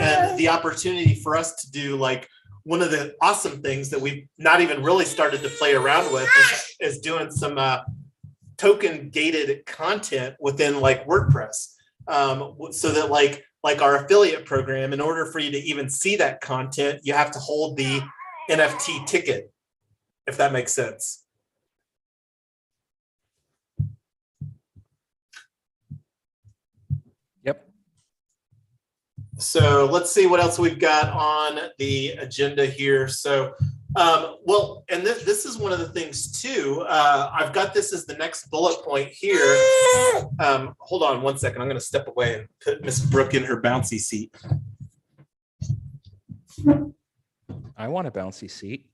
And the opportunity for us to do, like, one of the awesome things that we've not even really started to play around with is doing some token gated content within like WordPress, so that like our affiliate program, in order for you to even see that content, you have to hold the NFT ticket, if that makes sense. Yep. So let's see what else we've got on the agenda here. So, well, and this is one of the things too. I've got this as the next bullet point here. Hold on one second. I'm going to step away and put Miss Brooke in her bouncy seat. I want a bouncy seat.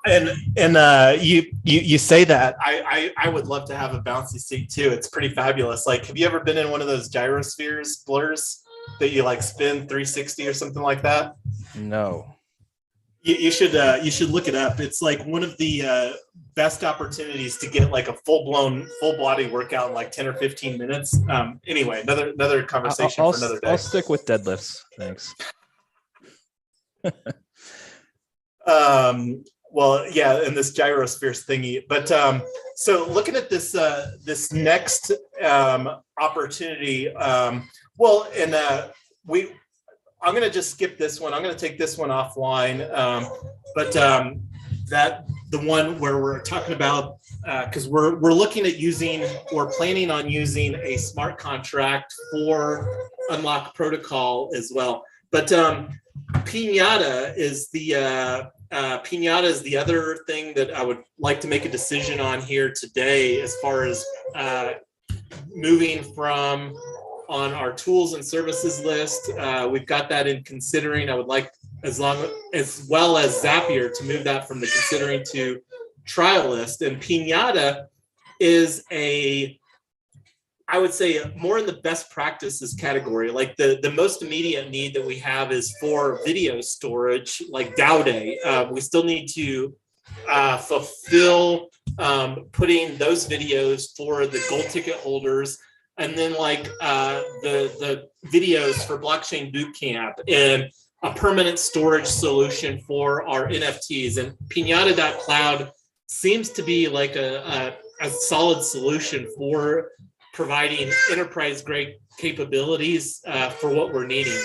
And you say that, I would love to have a bouncy seat too. It's pretty fabulous. Like, have you ever been in one of those gyrospheres blurs that you like spin 360 or something like that? No. You should look it up. It's like one of the best opportunities to get like a full body workout in like 10 or 15 minutes. Anyway, another conversation for another day. I'll stick with deadlifts. Thanks. Well, yeah, in this gyrospheres thingy. But so looking at this this next opportunity, well, and I'm going to just skip this one. I'm going to take this one offline. But that the one where we're talking about, because we're looking at using, or planning on using a smart contract for Unlock Protocol as well. But Pinata is the other thing that I would like to make a decision on here today, as far as moving from on our tools and services list. We've got that in considering. I would like, as well as Zapier, to move that from the considering to trial list. And Pinata is I would say more in the best practices category. Like the most immediate need that we have is for video storage, like Dowday. We still need to fulfill putting those videos for the gold ticket holders, and then like the videos for Blockchain Bootcamp, and a permanent storage solution for our NFTs. And Pinata.cloud seems to be like a solid solution for providing enterprise grade capabilities for what we're needing.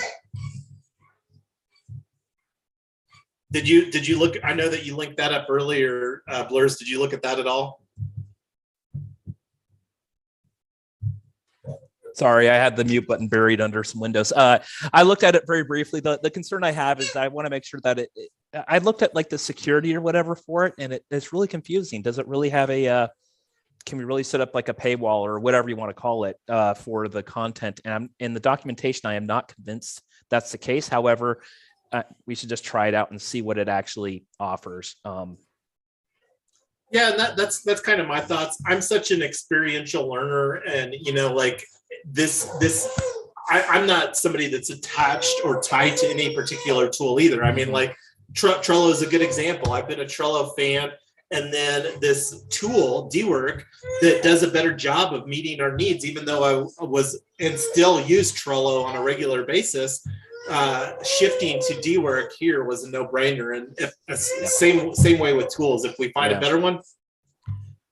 Did you look? I know that you linked that up earlier, Blurs. Did you look at that at all? Sorry, I had the mute button buried under some windows. I looked at it very briefly. The concern I have is I want to make sure that I looked at like the security or whatever for it, and it's really confusing. Does it really have can we really set up like a paywall or whatever you want to call it for the content? And in the documentation, I am not convinced that's the case. However, we should just try it out and see what it actually offers. Yeah, and that's kind of my thoughts. I'm such an experiential learner, and like I'm not somebody that's attached or tied to any particular tool either. I mean, like Trello is a good example. I've been a Trello fan, and then this tool, dwork, that does a better job of meeting our needs, even though I was and still use Trello on a regular basis. Shifting to dwork here was a no-brainer, and same way with tools. If we find a better one,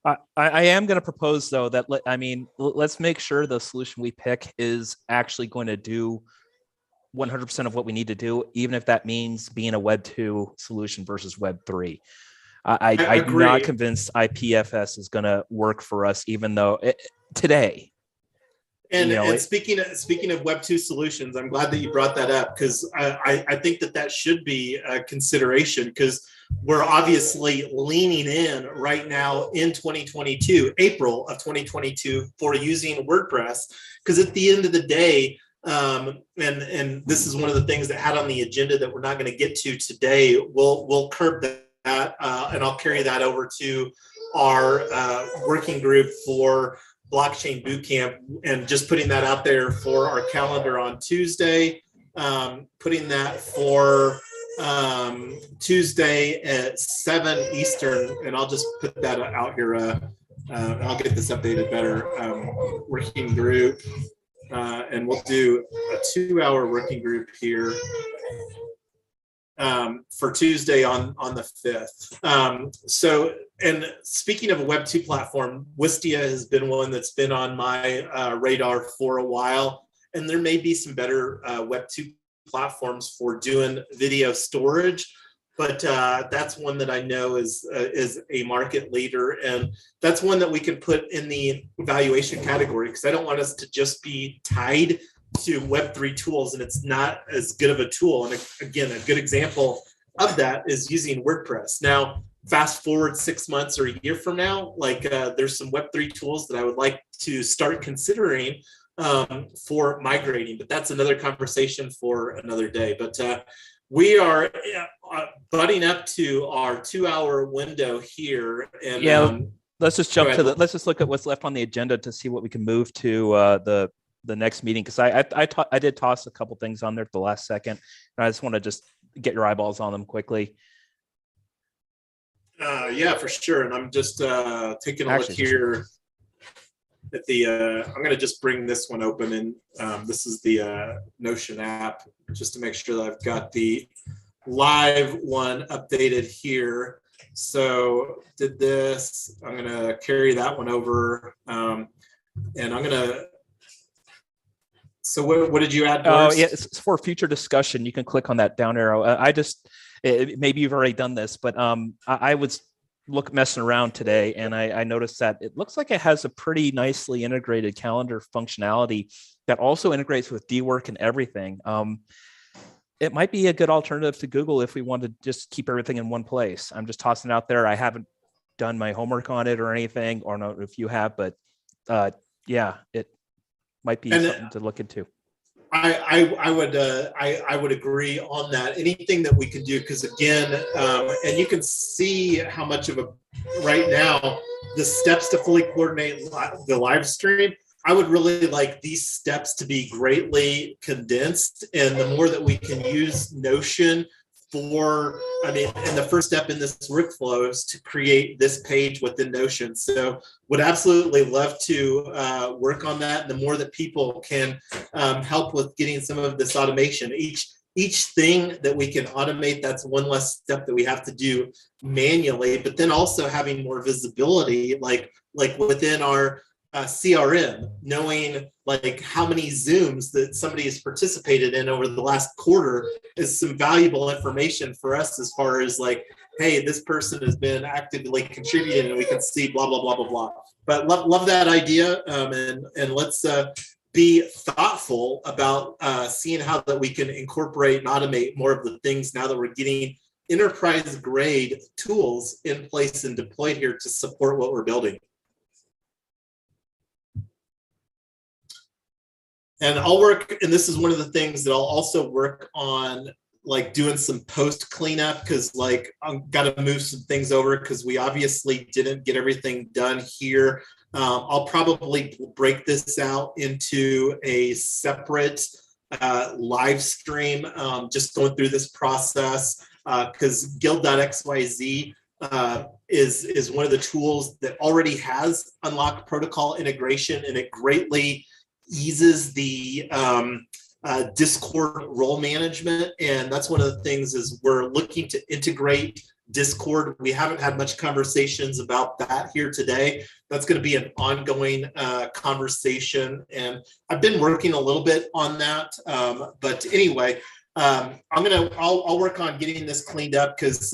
I am going to propose though that let's make sure the solution we pick is actually going to do 100% of what we need to do, even if that means being a Web 2 solution versus Web 3. I'm not convinced IPFS is going to work for us, even though today. And speaking of Web 2 solutions, I'm glad that you brought that up, because I think that should be a consideration, because we're obviously leaning in right now in 2022, April of 2022, for using WordPress, because at the end of the day, and this is one of the things that had on the agenda that we're not going to get to today, we'll curb that, and I'll carry that over to our working group for Blockchain Bootcamp, and just putting that out there for our calendar on Tuesday, putting that for Tuesday at 7 Eastern, and I'll just put that out here. I'll get this updated better. Working group, and we'll do a 2-hour working group here for Tuesday on the 5th. So, and speaking of a Web 2 platform, Wistia has been one that's been on my radar for a while, and there may be some better Web 2 platforms for doing video storage, but that's one that I know is a market leader, and that's one that we can put in the evaluation category, because I don't want us to just be tied to Web3 tools and it's not as good of a tool. And again, a good example of that is using WordPress. Now, fast forward 6 months or a year from now, there's some Web3 tools that I would like to start considering for migrating, but that's another conversation for another day. But we are butting up to our 2-hour window here, and let's just jump to let's just look at what's left on the agenda to see what we can move to the next meeting, because I did toss a couple things on there at the last second, and I just want to just get your eyeballs on them quickly. Yeah, for sure. And I'm just taking a look here at the, I'm going to just bring this one open, and this is the Notion app, just to make sure that I've got the live one updated here. So did this, I'm going to carry that one over, and I'm going to, so what did you add? Oh, yeah, it's for future discussion. You can click on that down arrow. Maybe you've already done this, but I was messing around today, and I noticed that it looks like it has a pretty nicely integrated calendar functionality that also integrates with dwork and everything. It might be a good alternative to Google if we want to just keep everything in one place. I'm just tossing it out there. I haven't done my homework on it or anything, or know if you have, but yeah, it might be something to look into. I would agree on that. Anything that we can do, because again, and you can see how much of right now, the steps to fully coordinate the live stream, I would really like these steps to be greatly condensed. And the more that we can use Notion and the first step in this workflow is to create this page within Notion. So would absolutely love to work on that. The more that people can help with getting some of this automation, each thing that we can automate, that's one less step that we have to do manually, but then also having more visibility, like within our CRM, knowing like how many Zooms that somebody has participated in over the last quarter is some valuable information for us as far as like, hey, this person has been actively contributing and we can see blah, blah, blah, blah, blah. But love that idea. And let's be thoughtful about seeing how that we can incorporate and automate more of the things now that we're getting enterprise grade tools in place and deployed here to support what we're building. And I'll work, and this is one of the things that I'll also work on, like doing some post cleanup, because like I've got to move some things over because we obviously didn't get everything done here. I'll probably break this out into a separate live stream, just going through this process, because guild.xyz is one of the tools that already has unlocked protocol integration, and it greatly eases the Discord role management. And that's one of the things is we're looking to integrate Discord. We haven't had much conversations about that here today. That's going to be an ongoing conversation, and I've been working a little bit on that. But anyway, I'll work on getting this cleaned up because.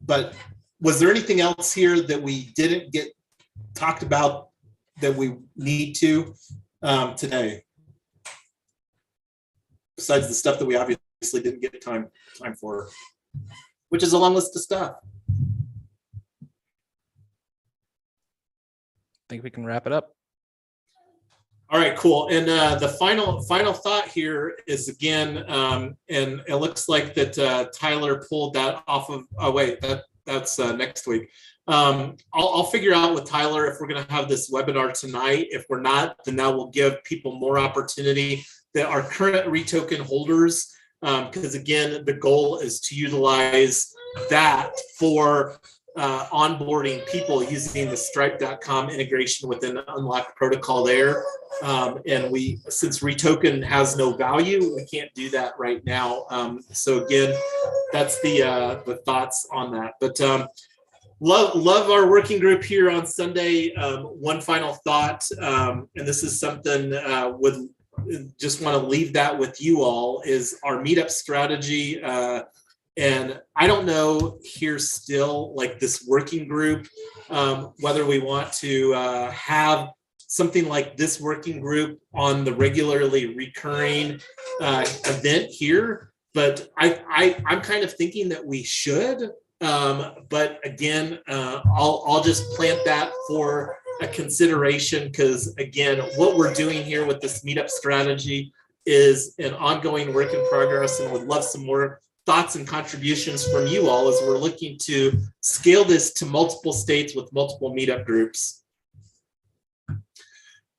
But was there anything else here that we didn't get talked about that we need to today, besides the stuff that we obviously didn't get time for, which is a long list of stuff? I think we can wrap it up. All right, cool. And the final thought here is, again, and it looks like that Tyler pulled that off of. Oh wait, that's next week. I'll figure out with Tyler if we're going to have this webinar tonight. If we're not, then that will give people more opportunity that are current retoken holders, because again, the goal is to utilize that for onboarding people using the stripe.com integration within the unlocked protocol there. And since retoken has no value, we can't do that right now. So again, that's the thoughts on that. But love our working group here on Sunday. One final thought, and this is something would just want to leave that with you all, is our meetup strategy. And I don't know here still, like this working group, whether we want to have something like this working group on the regularly recurring event here. But I'm kind of thinking that we should. But again, I'll just plant that for a consideration, because again, what we're doing here with this meetup strategy is an ongoing work in progress, and would love some more thoughts and contributions from you all as we're looking to scale this to multiple states with multiple meetup groups.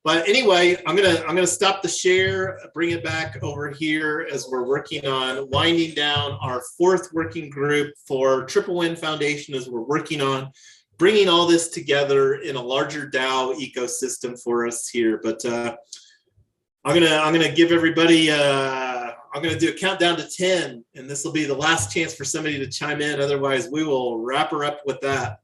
But anyway, I'm gonna stop the share, bring it back over here as we're working on winding down our 4th working group for Triple Win Foundation, as we're working on bringing all this together in a larger DAO ecosystem for us here. But I'm gonna give everybody. I'm going to do a countdown to 10, and this will be the last chance for somebody to chime in. Otherwise, we will wrap her up with that.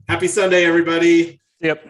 Happy Sunday, everybody. Yep.